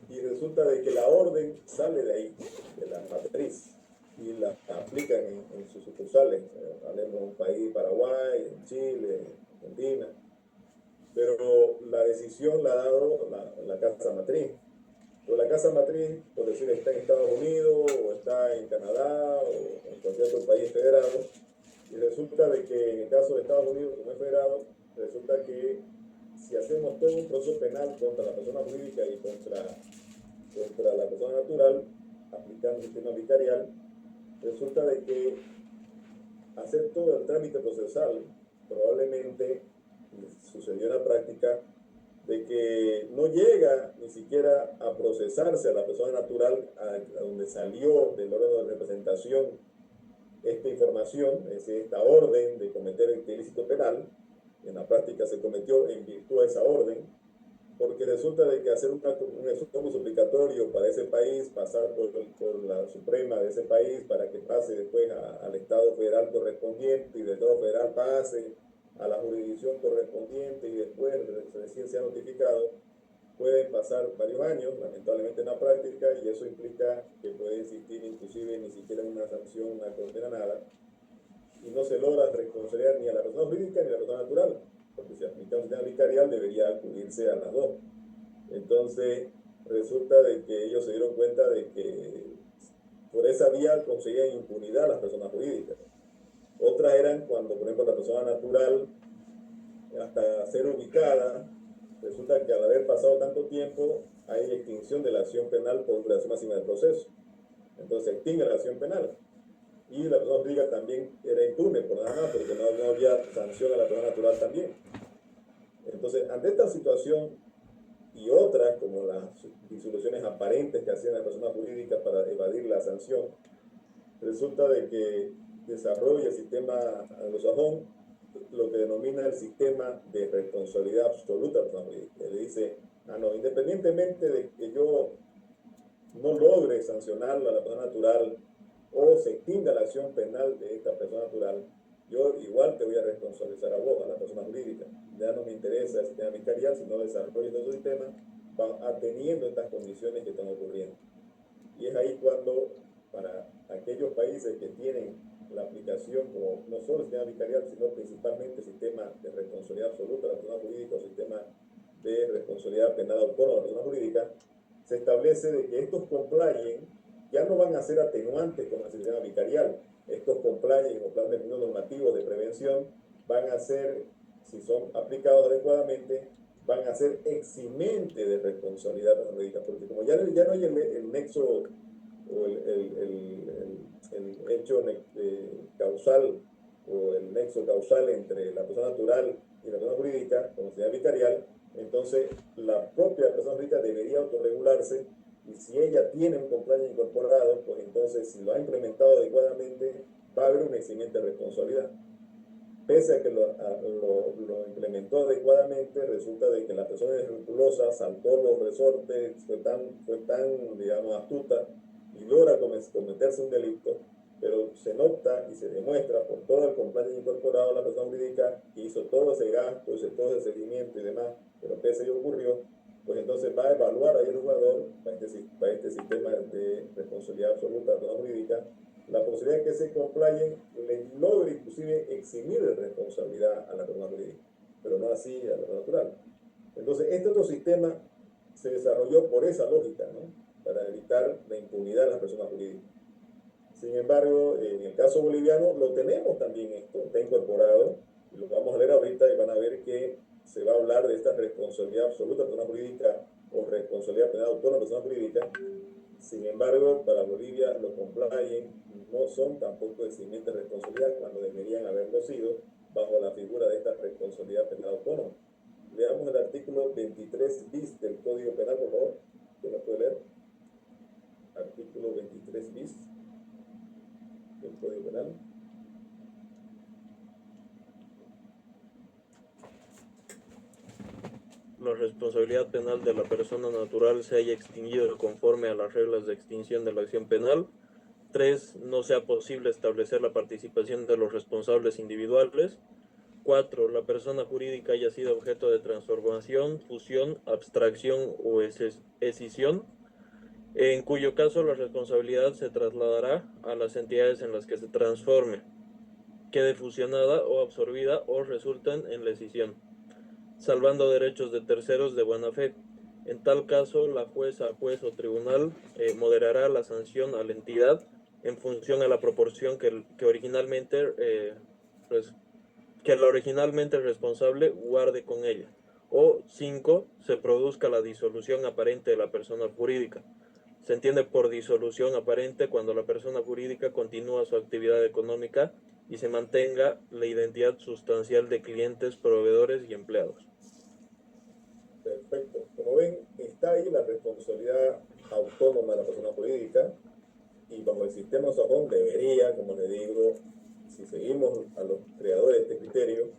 y resulta de que la orden sale de ahí, de la matriz, y la aplican en sus sucursales. Hablemos de un país, Paraguay, Chile, Argentina, pero la decisión la ha dado la casa matriz. Pero la casa matriz, por decir, está en Estados Unidos, o está en Canadá, o en cualquier otro país federado, y resulta de que en el caso de Estados Unidos, como es federado, resulta que si hacemos todo un proceso penal contra la persona jurídica y contra la persona natural, aplicando el sistema vicarial, resulta de que hacer todo el trámite procesal probablemente sucedió en la práctica de que no llega ni siquiera a procesarse a la persona natural a donde salió del órgano de representación esta información, es decir, esta orden de cometer el ilícito penal. En la práctica se cometió en virtud de esa orden, porque resulta de que hacer un esfuerzo suplicatorio para ese país, pasar por la Suprema de ese país para que pase después al Estado federal correspondiente y del Estado federal pase a la jurisdicción correspondiente y después recién sea notificado, pueden pasar varios años, lamentablemente en la práctica, y eso implica que puede existir inclusive ni siquiera una sanción, una condena, nada, y no se logra reconciliar ni a la persona jurídica ni a la persona natural, porque si aplica un sistema vicarial debería acudirse a las dos. Entonces resulta de que ellos se dieron cuenta de que por esa vía conseguían impunidad a las personas jurídicas. Otras eran cuando, por ejemplo, la persona natural, hasta ser ubicada, resulta que al haber pasado tanto tiempo, hay extinción de la acción penal por duración máxima del proceso. Entonces se extingue la acción penal. Y la persona jurídica también era impune por nada más, porque no había sanción a la persona natural también. Entonces, ante esta situación y otras, como las disoluciones aparentes que hacían las personas jurídicas para evadir la sanción, resulta de que desarrolla el sistema anglosajón lo que denomina el sistema de responsabilidad absoluta de la persona jurídica. Le dice, no, independientemente de que yo no logre sancionarla a la persona natural o se extinga la acción penal de esta persona natural, yo igual te voy a responsabilizar a vos, a la persona jurídica. Ya no me interesa el sistema vicarial, sino desarrollo de otro sistema ateniendo estas condiciones que están ocurriendo. Y es ahí cuando, para aquellos países que tienen la aplicación como no solo el sistema vicarial, sino principalmente el sistema de responsabilidad absoluta de la persona jurídica o sistema de responsabilidad penal autónoma de la persona jurídica, se establece de que estos complayen ya no van a ser atenuantes como el sistema vicarial. Estos complayen o planes normativos de prevención van a ser, si son aplicados adecuadamente, van a ser eximentes de responsabilidad jurídica, porque como ya no hay el nexo o el hecho causal o el nexo causal entre la persona natural y la persona jurídica, como se llama vicarial, entonces la propia persona jurídica debería autorregularse y si ella tiene un compliance incorporado, pues entonces si lo ha implementado adecuadamente, va a haber un eximiente de responsabilidad. Pese a que lo implementó adecuadamente, resulta de que la persona inescrupulosa saltó los resortes, fue tan, digamos, astuta y logra cometerse un delito, pero se nota y se demuestra por todo el compliance incorporado a la persona jurídica que hizo todo ese gasto, hizo todo ese seguimiento y demás, pero pese a ello ocurrió, pues entonces va a evaluar ahí el jugador para este sistema de responsabilidad absoluta de la persona jurídica la posibilidad de que ese compliance le logre inclusive eximir de responsabilidad a la persona jurídica, pero no así a la persona natural. Entonces, este otro sistema se desarrolló por esa lógica, ¿no? Para evitar la impunidad de las personas jurídicas. Sin embargo, en el caso boliviano lo tenemos también esto, está incorporado, y lo vamos a leer ahorita y van a ver que se va a hablar de esta responsabilidad absoluta de persona jurídica o responsabilidad penal autónoma de persona jurídica. Sin embargo, para Bolivia los compliance no son tampoco eximientes de responsabilidad cuando deberían haberlo sido bajo la figura de esta responsabilidad penal autónoma. Veamos el artículo 23 bis del Código Penal, por favor. ¿Quién lo puede leer? Artículo 23 bis del Código Penal. La responsabilidad penal de la persona natural se haya extinguido conforme a las reglas de extinción de la acción penal. 3. No sea posible establecer la participación de los responsables individuales. 4. La persona jurídica haya sido objeto de transformación, fusión, abstracción o escisión, en cuyo caso la responsabilidad se trasladará a las entidades en las que se transforme, quede fusionada o absorbida o resulten en la escisión, salvando derechos de terceros de buena fe. En tal caso, la jueza, juez o tribunal moderará la sanción a la entidad en función a la proporción que la originalmente responsable guarde con ella. O 5. Se produzca la disolución aparente de la persona jurídica. Se entiende por disolución aparente cuando la persona jurídica continúa su actividad económica y se mantenga la identidad sustancial de clientes, proveedores y empleados. Perfecto. Como ven, está ahí la responsabilidad autónoma de la persona jurídica y bajo el sistema anglosajón debería, como le digo, si seguimos a los creadores de este criterio,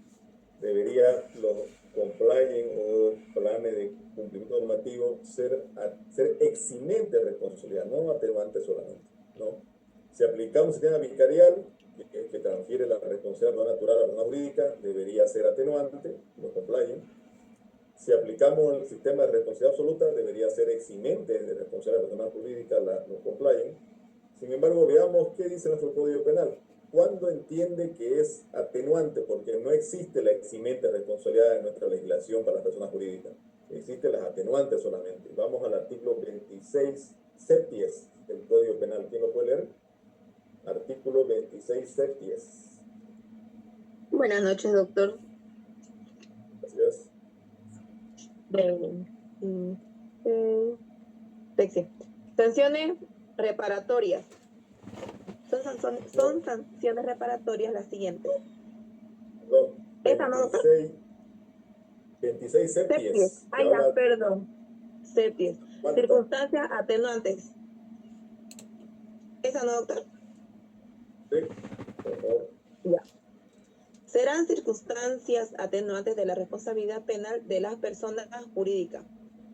debería los compliance o planes de cumplimiento normativo ser eximente de responsabilidad, no atenuante solamente, ¿no? Si aplicamos el sistema vicarial, que transfiere la responsabilidad natural a la persona jurídica, debería ser atenuante, los compliance. Si aplicamos el sistema de responsabilidad absoluta, debería ser eximente de responsabilidad de la persona jurídica, los compliance. Sin embargo, veamos qué dice nuestro Código Penal. ¿Cuándo entiende que es atenuante? Porque no existe la eximente responsabilidad en nuestra legislación para las personas jurídicas. Existen las atenuantes solamente. Vamos al artículo 26 septies del Código Penal. ¿Quién lo puede leer? Artículo 26 septies. Buenas noches, doctor. Gracias. Texto. Sanciones reparatorias. Son sanciones reparatorias las siguientes. No, ¿Esa no, doctor? 26 septies. Septies. Ay, ya, perdón. Septies. Circunstancias atenuantes. ¿Esa no, doctor? Sí, por favor. Ya. Serán circunstancias atenuantes de la responsabilidad penal de las personas jurídicas.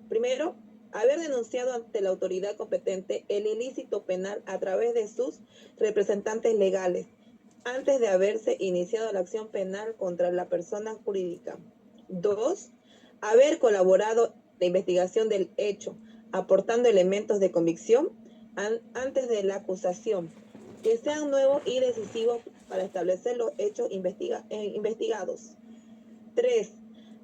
Primero, haber denunciado ante la autoridad competente el ilícito penal a través de sus representantes legales, antes de haberse iniciado la acción penal contra la persona jurídica. 2. Haber colaborado en la investigación del hecho, aportando elementos de convicción antes de la acusación, que sean nuevos y decisivos para establecer los hechos investigados. 3.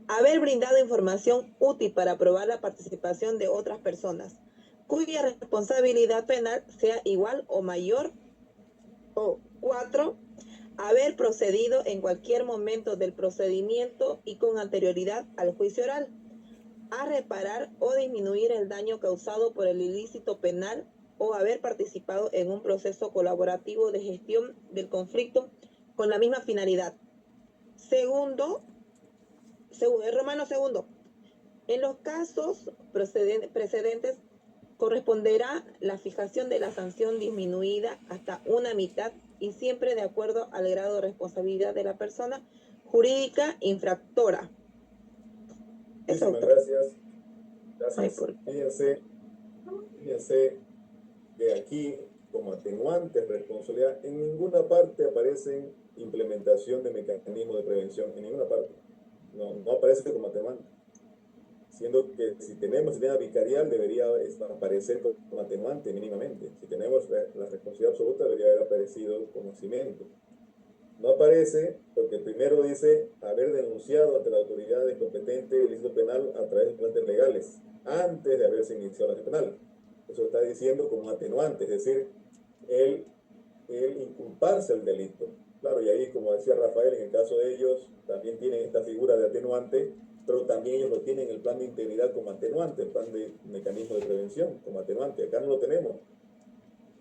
Haber brindado información útil para probar la participación de otras personas, cuya responsabilidad penal sea igual o mayor. O 4. Haber procedido en cualquier momento del procedimiento y con anterioridad al juicio oral a reparar o disminuir el daño causado por el ilícito penal o haber participado en un proceso colaborativo de gestión del conflicto con la misma finalidad. Romano segundo. En los casos precedentes corresponderá la fijación de la sanción disminuida hasta una mitad y siempre de acuerdo al grado de responsabilidad de la persona jurídica infractora. Muchísimas gracias. Gracias. Ay, Fíjense que aquí, como atenuante de responsabilidad, en ninguna parte aparecen implementación de mecanismos de prevención, en ninguna parte. No aparece como atenuante. Siendo que si tenemos idea vicarial debería aparecer como atenuante mínimamente. Si tenemos la responsabilidad absoluta debería haber aparecido conocimiento. No aparece porque primero dice haber denunciado ante la autoridad competente el ilícito penal a través de fuentes legales, antes de haberse iniciado la acción penal. Eso está diciendo como atenuante, es decir, el inculparse el delito. Claro, y ahí, como decía Rafael, en el caso de ellos, también tienen esta figura de atenuante, pero también ellos lo tienen el plan de integridad como atenuante, el plan de mecanismo de prevención como atenuante. Acá no lo tenemos.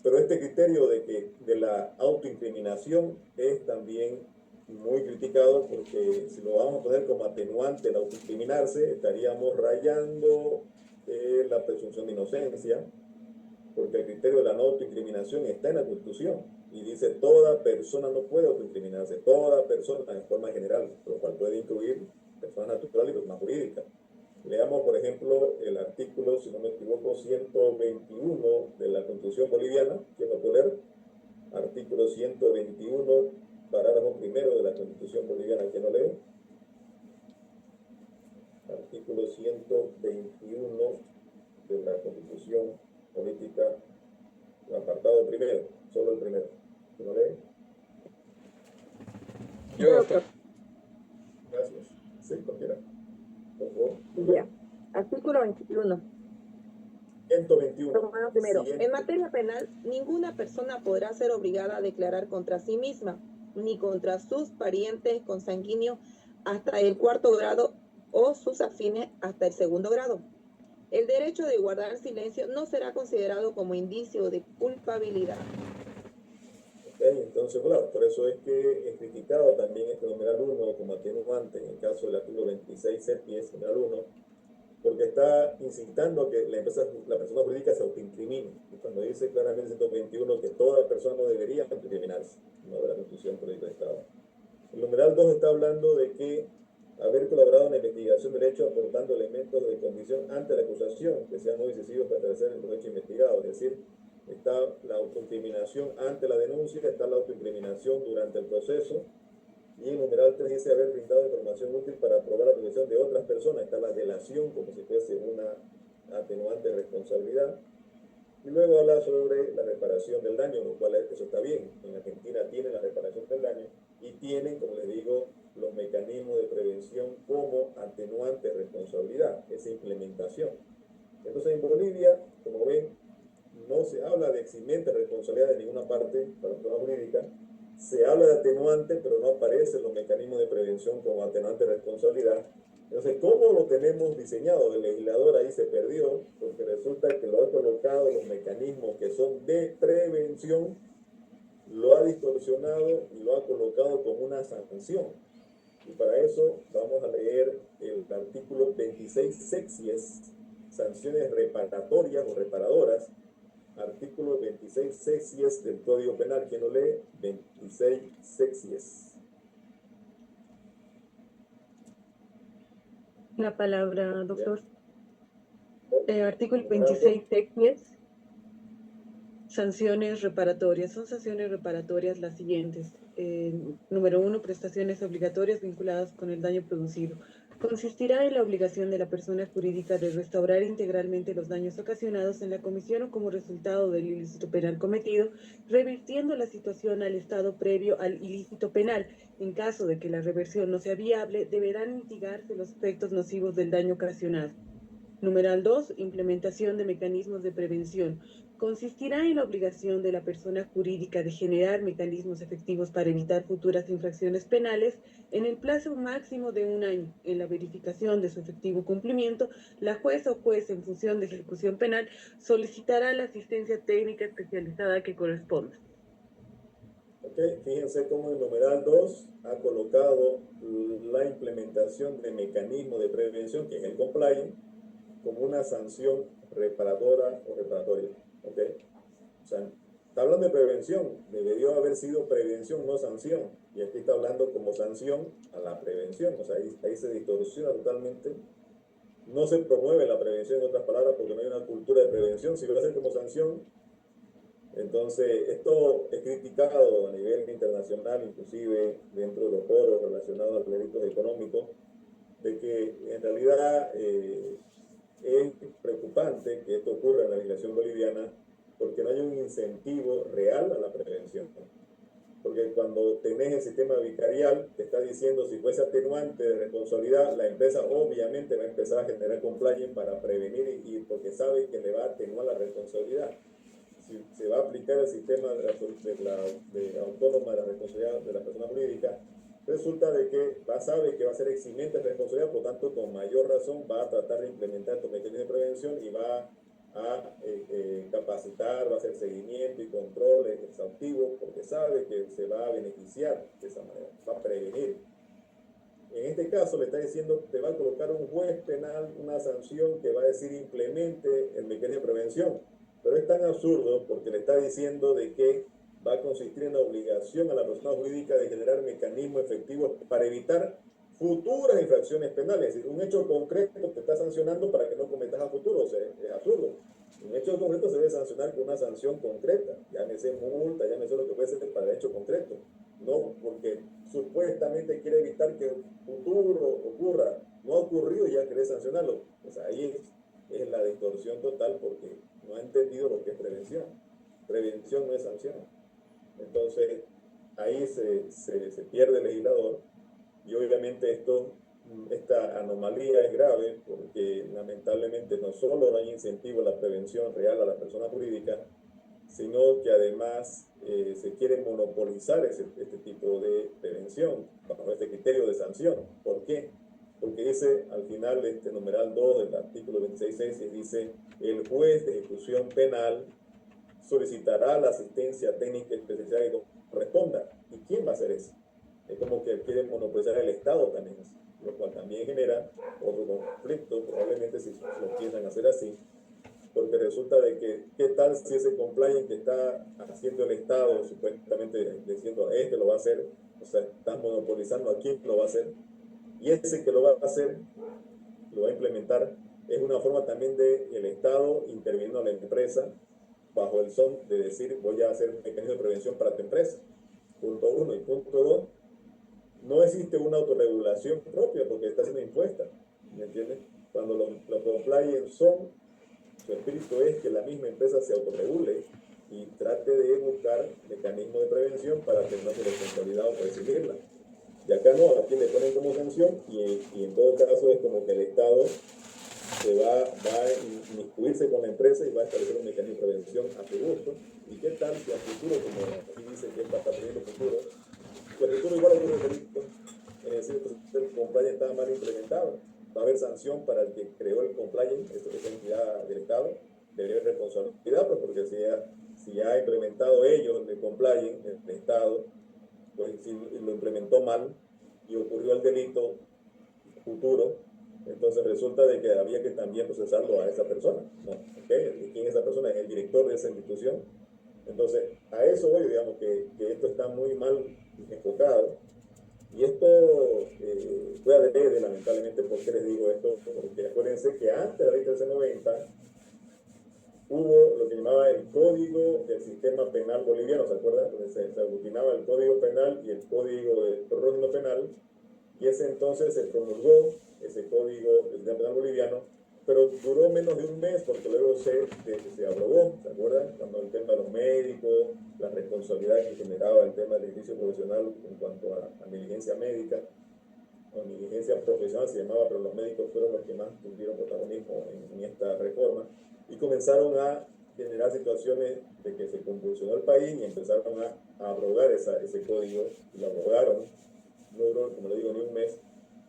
Pero este criterio de la autoincriminación es también muy criticado porque si lo vamos a poner como atenuante el autoincriminarse, estaríamos rayando la presunción de inocencia, porque el criterio de la no autoincriminación está en la Constitución y dice toda persona no puede autoincriminarse, toda persona en forma general, lo cual puede incluir personas naturales y personas jurídicas. Leamos, por ejemplo, el artículo, si no me equivoco, 121 de la Constitución boliviana. ¿Quién lo puede leer? Artículo 121, parágrafo primero de la Constitución boliviana. ¿Quién lo lee? Artículo 121 de la Constitución política, el apartado primero, solo el primero. ¿Quién lo lee? Yo, doctor. Gracias. Sí, cualquiera. Por favor. Ya. Artículo 21. 121. Primero, Siguiente. en materia penal, ninguna persona podrá ser obligada a declarar contra sí misma, ni contra sus parientes consanguíneos hasta el 4º grado o sus afines hasta el 2º grado. El derecho de guardar silencio no será considerado como indicio de culpabilidad. Entonces, claro, por eso es que es criticado también este numeral 1 como atenuante en el caso del artículo 26 septies, numeral 1, porque está incitando a que la persona jurídica se autoincrimine. Y cuando dice claramente en 121 que toda persona no debería autoincriminarse, no de la Constitución Política de Estado. El numeral 2 está hablando de que haber colaborado en la investigación del hecho aportando elementos de convicción ante la acusación que sean muy decisivos para establecer los hechos investigados, es decir, está la autoincriminación ante la denuncia, está la autoincriminación durante el proceso, y el numeral 3 dice haber brindado información útil para probar la protección de otras personas, está la delación como si fuese una atenuante de responsabilidad, y luego habla sobre la reparación del daño, lo cual eso está bien. En Argentina tienen la reparación del daño y tienen, como les digo, los mecanismos de prevención como atenuante de responsabilidad, esa implementación. Entonces en Bolivia, como ven, no se habla de eximente de responsabilidad de ninguna parte para la persona jurídica, se habla de atenuante, pero no aparecen los mecanismos de prevención como atenuante de responsabilidad. Entonces, ¿cómo lo tenemos diseñado? El legislador ahí se perdió, porque resulta que lo ha colocado los mecanismos que son de prevención, lo ha distorsionado y lo ha colocado como una sanción. Y para eso vamos a leer el artículo 26 sexies, sanciones reparatorias o reparadoras. Artículo 26 sexies del Código Penal. ¿Quién lo lee? 26 sexies. La palabra, doctor. Artículo Numeral 26 sexies. Sanciones reparatorias. Son sanciones reparatorias las siguientes. Número 1, prestaciones obligatorias vinculadas con el daño producido. Consistirá en la obligación de la persona jurídica de restaurar integralmente los daños ocasionados en la comisión o como resultado del ilícito penal cometido, revirtiendo la situación al estado previo al ilícito penal. En caso de que la reversión no sea viable, deberán mitigarse los efectos nocivos del daño ocasionado. Numeral 2. Implementación de mecanismos de prevención. Consistirá en la obligación de la persona jurídica de generar mecanismos efectivos para evitar futuras infracciones penales en el plazo máximo de 1 año. En la verificación de su efectivo cumplimiento, la jueza o juez en función de ejecución penal solicitará la asistencia técnica especializada que corresponda. Ok, fíjense cómo el numeral 2 ha colocado la implementación de mecanismos de prevención, que es el compliance, como una sanción reparadora o reparatoria. ¿Ok? O sea, está hablando de prevención, debió haber sido prevención, no sanción. Y aquí está hablando como sanción a la prevención. O sea, ahí se distorsiona totalmente. No se promueve la prevención, en otras palabras, porque no hay una cultura de prevención. Si lo hacen como sanción, entonces esto es criticado a nivel internacional, inclusive dentro de los foros relacionados a los delitos económicos, de que en realidad es preocupante que esto ocurra en la legislación boliviana porque no hay un incentivo real a la prevención. Porque cuando tenés el sistema vicarial, te está diciendo si fuese atenuante de responsabilidad, la empresa obviamente va a empezar a generar compliance para prevenir y porque sabe que le va a atenuar la responsabilidad. Si se va a aplicar el sistema de autónoma de la responsabilidad de la persona jurídica, resulta de que sabe que va a ser eximente de responsabilidad, por tanto, con mayor razón va a tratar de implementar estos mecanismos de prevención y va a capacitar, va a hacer seguimiento y control exhaustivo, porque sabe que se va a beneficiar de esa manera, va a prevenir. En este caso le está diciendo, te va a colocar un juez penal una sanción que va a decir implemente el mecanismo de prevención, pero es tan absurdo porque le está diciendo de que va a consistir en la obligación a la persona jurídica de generar mecanismos efectivos para evitar futuras infracciones penales. Es decir, un hecho concreto te está sancionando para que no cometas a futuro. O sea, es absurdo. Un hecho concreto se debe sancionar con una sanción concreta. Llámese multa, llámese lo que puede ser para el hecho concreto. No porque supuestamente quiere evitar que futuro ocurra. No ha ocurrido y ya quiere sancionarlo. Pues ahí es la distorsión total porque no ha entendido lo que es prevención. Prevención no es sanción. Entonces, ahí se pierde el legislador y obviamente esta anomalía es grave porque lamentablemente no solo no hay incentivo a la prevención real a la persona jurídica, sino que además se quiere monopolizar este tipo de prevención bajo este criterio de sanción. ¿Por qué? Porque dice al final de este numeral 2 del artículo 26.6, dice el juez de ejecución penal solicitará la asistencia técnica especializada que corresponda. ¿Y quién va a hacer eso? Es como que quieren monopolizar el Estado también, lo cual también genera otro conflicto, probablemente si lo piensan hacer así, porque resulta de que, ¿qué tal si ese compliance que está haciendo el Estado, supuestamente diciendo, este lo va a hacer, o sea, están monopolizando a quién lo va a hacer, y ese que lo va a hacer, lo va a implementar, es una forma también de el Estado interviniendo a la empresa, bajo el son de decir voy a hacer un mecanismo de prevención para tu empresa. Punto 1. Y punto 2, no existe una autorregulación propia porque está siendo impuesta. ¿Me entiendes? Cuando los compliance son, su espíritu es que la misma empresa se autorregule y trate de buscar mecanismos de prevención para tener su responsabilidad o recibirla. Y acá no, aquí le ponen como sanción y en todo caso es como que el Estado va a inmiscuirse con la empresa y va a establecer un mecanismo de prevención a su gusto. ¿Y qué tal si a futuro, como aquí dice que está teniendo futuro, que a futuro igual ocurre el delito? Es decir, pues, el compliance está mal implementado. Va a haber sanción para el que creó el compliance, esa entidad del Estado, debería haber responsabilidad, pues, porque si ha implementado ellos el compliance, el Estado, pues si lo implementó mal y ocurrió el delito futuro, entonces resulta de que había que también procesarlo a esa persona, ¿no? ¿Okay? ¿Quién es esa persona? Es el director de esa institución. Entonces, a eso voy, digamos, que esto está muy mal enfocado. Y esto fue adrede, lamentablemente. ¿Por qué les digo esto? Porque acuérdense que antes de la ley 1390 hubo lo que llamaba el Código del Sistema Penal Boliviano, ¿se acuerdan? Donde se aglutinaba el Código Penal y el Código del Prójimo Penal, y ese entonces se promulgó ese Código del Sistema Penal Boliviano, pero duró menos de un mes porque luego se abrogó, ¿se acuerdan? Cuando el tema de los médicos, la responsabilidad que generaba el tema del ejercicio profesional en cuanto a negligencia médica, o negligencia profesional se llamaba, pero los médicos fueron los que más tuvieron protagonismo en esta reforma, y comenzaron a generar situaciones de que se convulsionó el país y empezaron a abrogar ese código, y lo abrogaron, no duró, como le digo, ni un mes.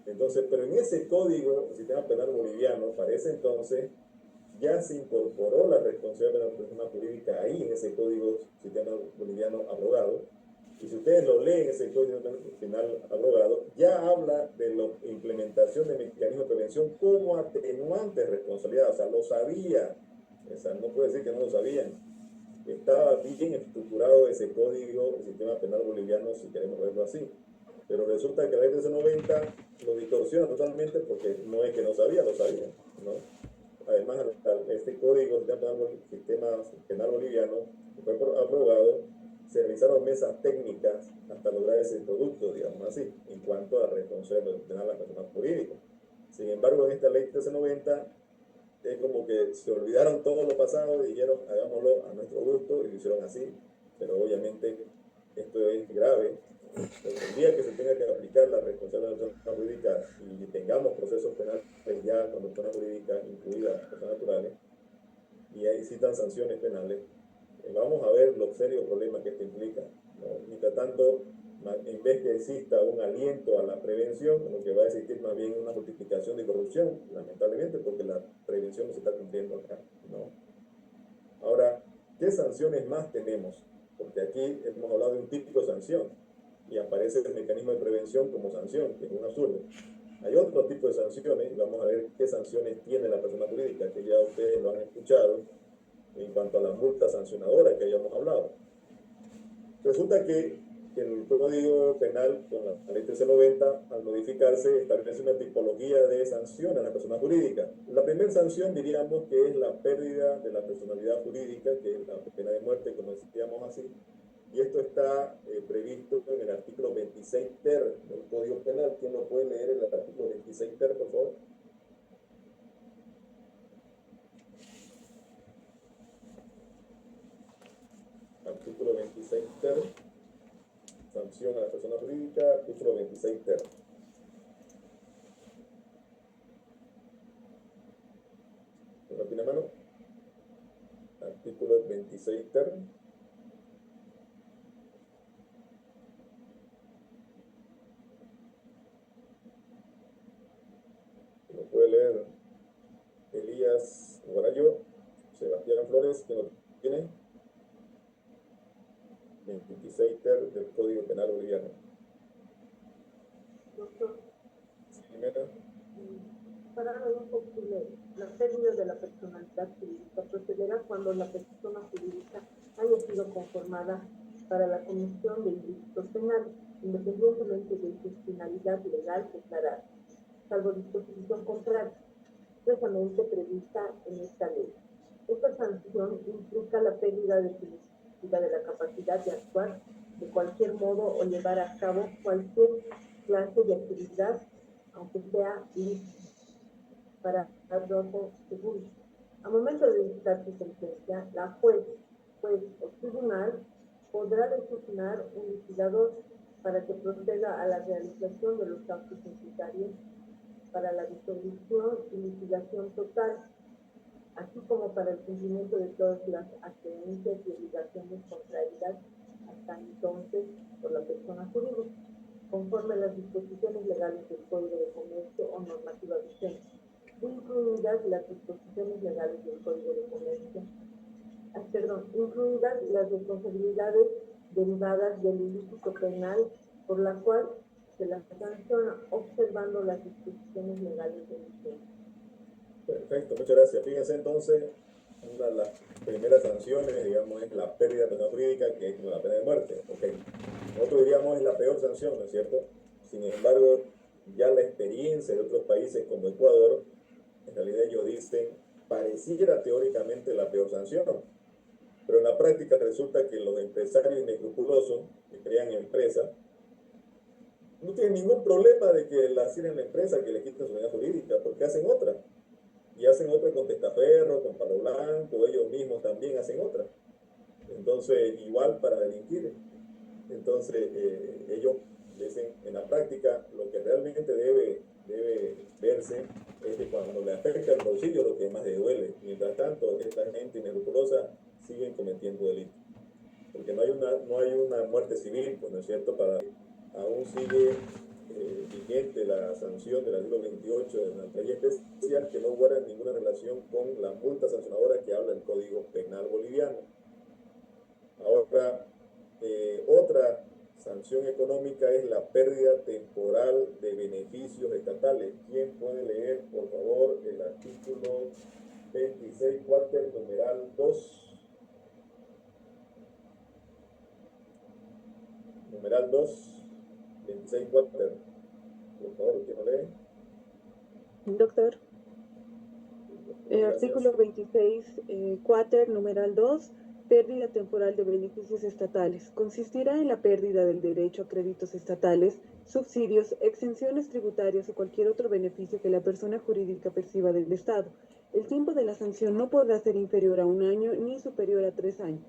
Entonces, pero en ese código, el sistema penal boliviano, para ese entonces, ya se incorporó la responsabilidad de la persona jurídica ahí, en ese código sistema boliviano abrogado. Y si ustedes lo leen, ese código penal abrogado, ya habla de la implementación de mecanismos de prevención como atenuante de responsabilidad. O sea, lo sabía. O sea, no puede decir que no lo sabían. Estaba bien estructurado ese código, el sistema penal boliviano, si queremos verlo así. Pero resulta que la ley 1390 lo distorsiona totalmente porque no es que no sabía, lo sabía, ¿no? Además, este código del sistema penal boliviano fue aprobado, se realizaron mesas técnicas hasta lograr ese producto, digamos así, en cuanto a responsabilidad penal de las personas jurídicas. Sin embargo, en esta ley 1390 es como que se olvidaron todo lo pasado y dijeron hagámoslo a nuestro gusto y lo hicieron así, pero obviamente esto es grave. El día que se tenga que aplicar la responsabilidad de la persona jurídica y tengamos procesos penales ya con persona jurídica incluidas personas naturales y ahí citan sanciones penales, vamos a ver los serios problemas que esto implica, ¿no? Mientras tanto, en vez que exista un aliento a la prevención, lo que va a existir más bien una multiplicación de corrupción, lamentablemente, porque la prevención no se está cumpliendo acá, ¿no? Ahora, ¿qué sanciones más tenemos? Porque aquí hemos hablado de un típico sanción y aparece el mecanismo de prevención como sanción, que es un absurdo. Hay otro tipo de sanciones y vamos a ver qué sanciones tiene la persona jurídica, que ya ustedes lo han escuchado en cuanto a la multa sancionadora que hayamos hablado. Resulta que el Código Penal, con la ley 1390, al modificarse, establece una tipología de sanción a la persona jurídica. La primera sanción diríamos que es la pérdida de la personalidad jurídica, que es la pena de muerte, como decíamos así, y esto está previsto en el artículo 26 ter del Código Penal. ¿Quién lo puede leer el artículo 26 ter, por favor? Artículo 26 ter, sanción a la persona jurídica, artículo 26 ter. ¿No tiene mano? Artículo 26 ter. Lo puede leer Elías Guarayo, Sebastián Flores, que lo tiene. 26 ter del Código Penal Boliviano. Doctor, Jimena. para un poco la pérdida de la personalidad jurídica procederá cuando la persona jurídica haya sido conformada para la comisión de ilícitos penales, independientemente de su finalidad legal declarada, salvo disposición contraria, expresamente prevista en esta ley. Esta sanción implica la pérdida definitiva de la capacidad de actuar de cualquier modo o llevar a cabo cualquier clase de actividad, aunque sea ilícita, para trabajo seguro. Al momento de dictar su sentencia, la juez o tribunal podrá designar un liquidador para que proceda a la realización de los actos necesarios para la disolución y liquidación total, así como para el cumplimiento de todas las acciones y obligaciones contraídas hasta entonces por la persona jurídica, conforme a las disposiciones legales del Código de Comercio o normativa vigente, incluidas las disposiciones legales del Código de Comercio, incluidas las responsabilidades derivadas del ilícito penal por la cual se las sanciona, observando las disposiciones legales del vigente. Perfecto, muchas gracias. Fíjense entonces, una de las primeras sanciones, digamos, es la pérdida de persona jurídica, que es la pena de muerte. Okay. Nosotros diríamos es la peor sanción, ¿no es cierto? Sin embargo, ya la experiencia de otros países como Ecuador, en realidad ellos dicen, pareciera teóricamente la peor sanción, pero en la práctica resulta que los empresarios inescrupulosos que crean empresas no tienen ningún problema de que la cierren la empresa, que le quiten su unidad jurídica, porque hacen otra. Y hacen otra con testaferro, con palo blanco, ellos mismos también hacen otra. Entonces, igual para delinquir. Entonces, ellos dicen, en la práctica, lo que realmente debe verse es que cuando le afecta el bolsillo, lo que más le duele. Mientras tanto, esta gente inescrupulosa siguen cometiendo delitos. Porque no hay una muerte civil, pues, ¿no es cierto? Aún sigue vigente la sanción del artículo 28 de la ley especial que no guarda ninguna relación con la multa sancionadora que habla el Código Penal boliviano. Ahora, otra sanción económica es la pérdida temporal de beneficios estatales. ¿Quién puede leer, por favor, el artículo 26, cuarter, numeral 2? Numeral 2, 26, cuarter. Por favor, ¿quién lo lee? Doctor, Gracias. artículo 26, cuater, numeral 2, pérdida temporal de beneficios estatales. Consistirá en la pérdida del derecho a créditos estatales, subsidios, exenciones tributarias o cualquier otro beneficio que la persona jurídica perciba del Estado. El tiempo de la sanción no podrá ser inferior a 1 año ni superior a 3 años.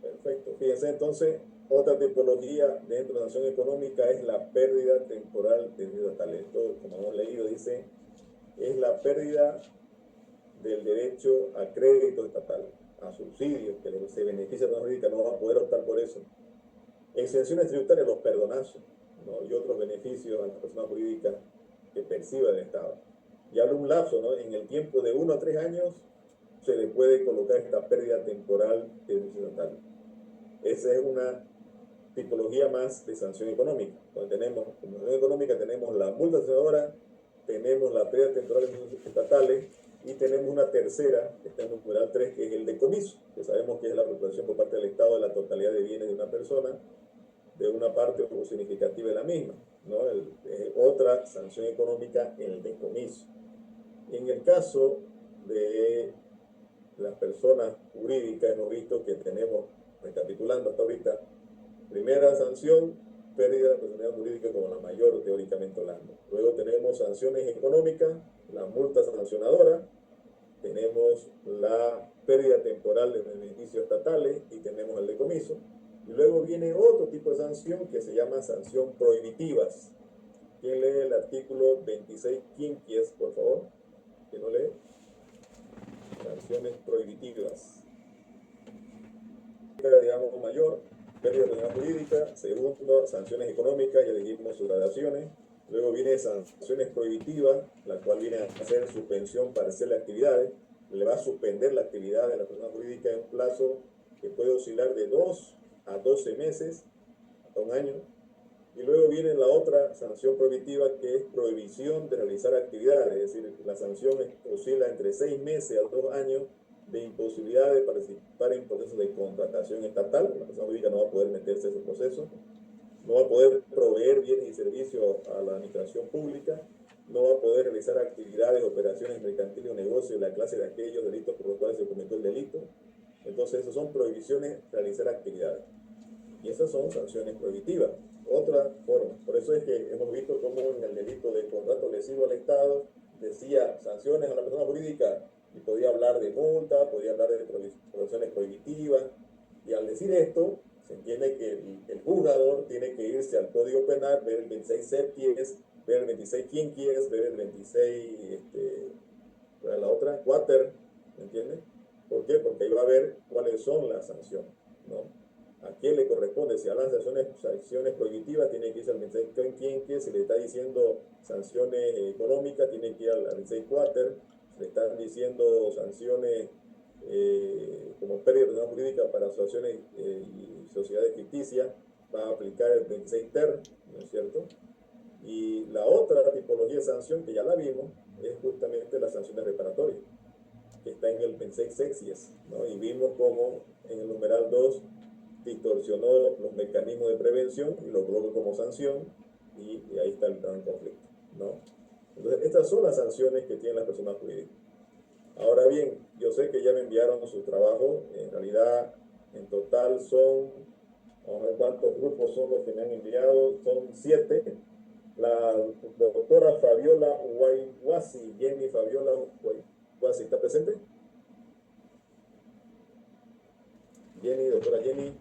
Perfecto. Fíjense entonces, otra tipología dentro de la sanción económica es la pérdida temporal de beneficios estatales. Esto, como hemos leído, dice, es la pérdida del derecho a crédito estatal, a subsidios, que se beneficia a la persona jurídica, no va a poder optar por eso. Exenciones tributarias, los perdonazos, ¿no? Y otros beneficios a la persona jurídica que perciba del Estado. Y habla un lapso, ¿no? En el tiempo de 1 a 3 años se le puede colocar esta pérdida temporal de beneficio estatal. Esa es una tipología más de sanción económica. Cuando tenemos, como sanción económica, tenemos la multa sancionadora, tenemos la pérdida temporal de beneficios estatales y tenemos una tercera, que está en el numeral 3, que es el decomiso, que sabemos que es la recuperación por parte del Estado de la totalidad de bienes de una persona, de una parte o significativa de la misma, ¿no? Otra sanción económica, el decomiso. En el caso de las personas jurídicas, hemos visto que tenemos, recapitulando hasta ahorita, primera sanción, pérdida de la personalidad jurídica como la mayor, teóricamente hablando. Luego tenemos sanciones económicas, la multa sancionadora, tenemos la pérdida temporal de beneficios estatales y tenemos el decomiso. Y luego viene otro tipo de sanción que se llama sanción prohibitivas. ¿Quién lee el artículo 26 quinquies, por favor? ¿Quién no lee? Sanciones prohibitivas. Digamos mayor, pérdida de personalidad jurídica. Segundo, sanciones económicas, ya dijimos sus gradaciones. Luego viene sanciones prohibitivas, la cual viene a hacer suspensión parcial de actividades. Le va a suspender la actividad de la persona jurídica en un plazo que puede oscilar de 2 a 12 meses, hasta 1 año. Y luego viene la otra sanción prohibitiva, que es prohibición de realizar actividades, es decir, la sanción oscila entre 6 meses a 2 años de imposibilidad de participar en procesos de contratación estatal. La persona jurídica no va a poder meterse en ese proceso, no va a poder proveer bienes y servicios a la administración pública, no va a poder realizar actividades, operaciones mercantiles o negocios de la clase de aquellos delitos por los cuales se cometió el delito. Entonces, esas son prohibiciones de realizar actividades. Y esas son sanciones prohibitivas. Otra forma. Por eso es que hemos visto cómo en el delito de contrato lesivo al Estado decía sanciones a la persona jurídica y podía hablar de multa, podía hablar de prohibiciones prohibitivas. Y al decir esto, se entiende que el juzgador tiene que irse al Código Penal, ver el 26 septies, ver el 26 quinquies, ver el 26, la otra, quater, ¿me entiendes? ¿Por qué? Porque ahí va a ver cuáles son las sanciones, ¿no? ¿A quién le corresponde? Si hablan de sanciones prohibitivas, tiene que irse al 26 quinquies. Si le está diciendo sanciones económicas, tiene que ir al 26 quater. Si le están diciendo sanciones como pérdida de personalidad jurídica para asociaciones y sociedades ficticias, va a aplicar el 26 ter, ¿no es cierto? Y la otra tipología de sanción que ya la vimos es justamente las sanciones reparatorias, que está en el 26 sexies, ¿no? Y vimos cómo en el numeral 2 distorsionó los mecanismos de prevención y lo colocó como sanción, y ahí está el gran conflicto, ¿no? Entonces, estas son las sanciones que tienen las personas jurídicas. Ahora bien, yo sé que ya me enviaron su trabajo. En realidad, en total son, vamos a ver cuántos grupos son los que me han enviado, son 7. La doctora Fabiola Guayguasi, Jenny Fabiola Guayguasi, ¿está presente? Jenny, doctora Jenny.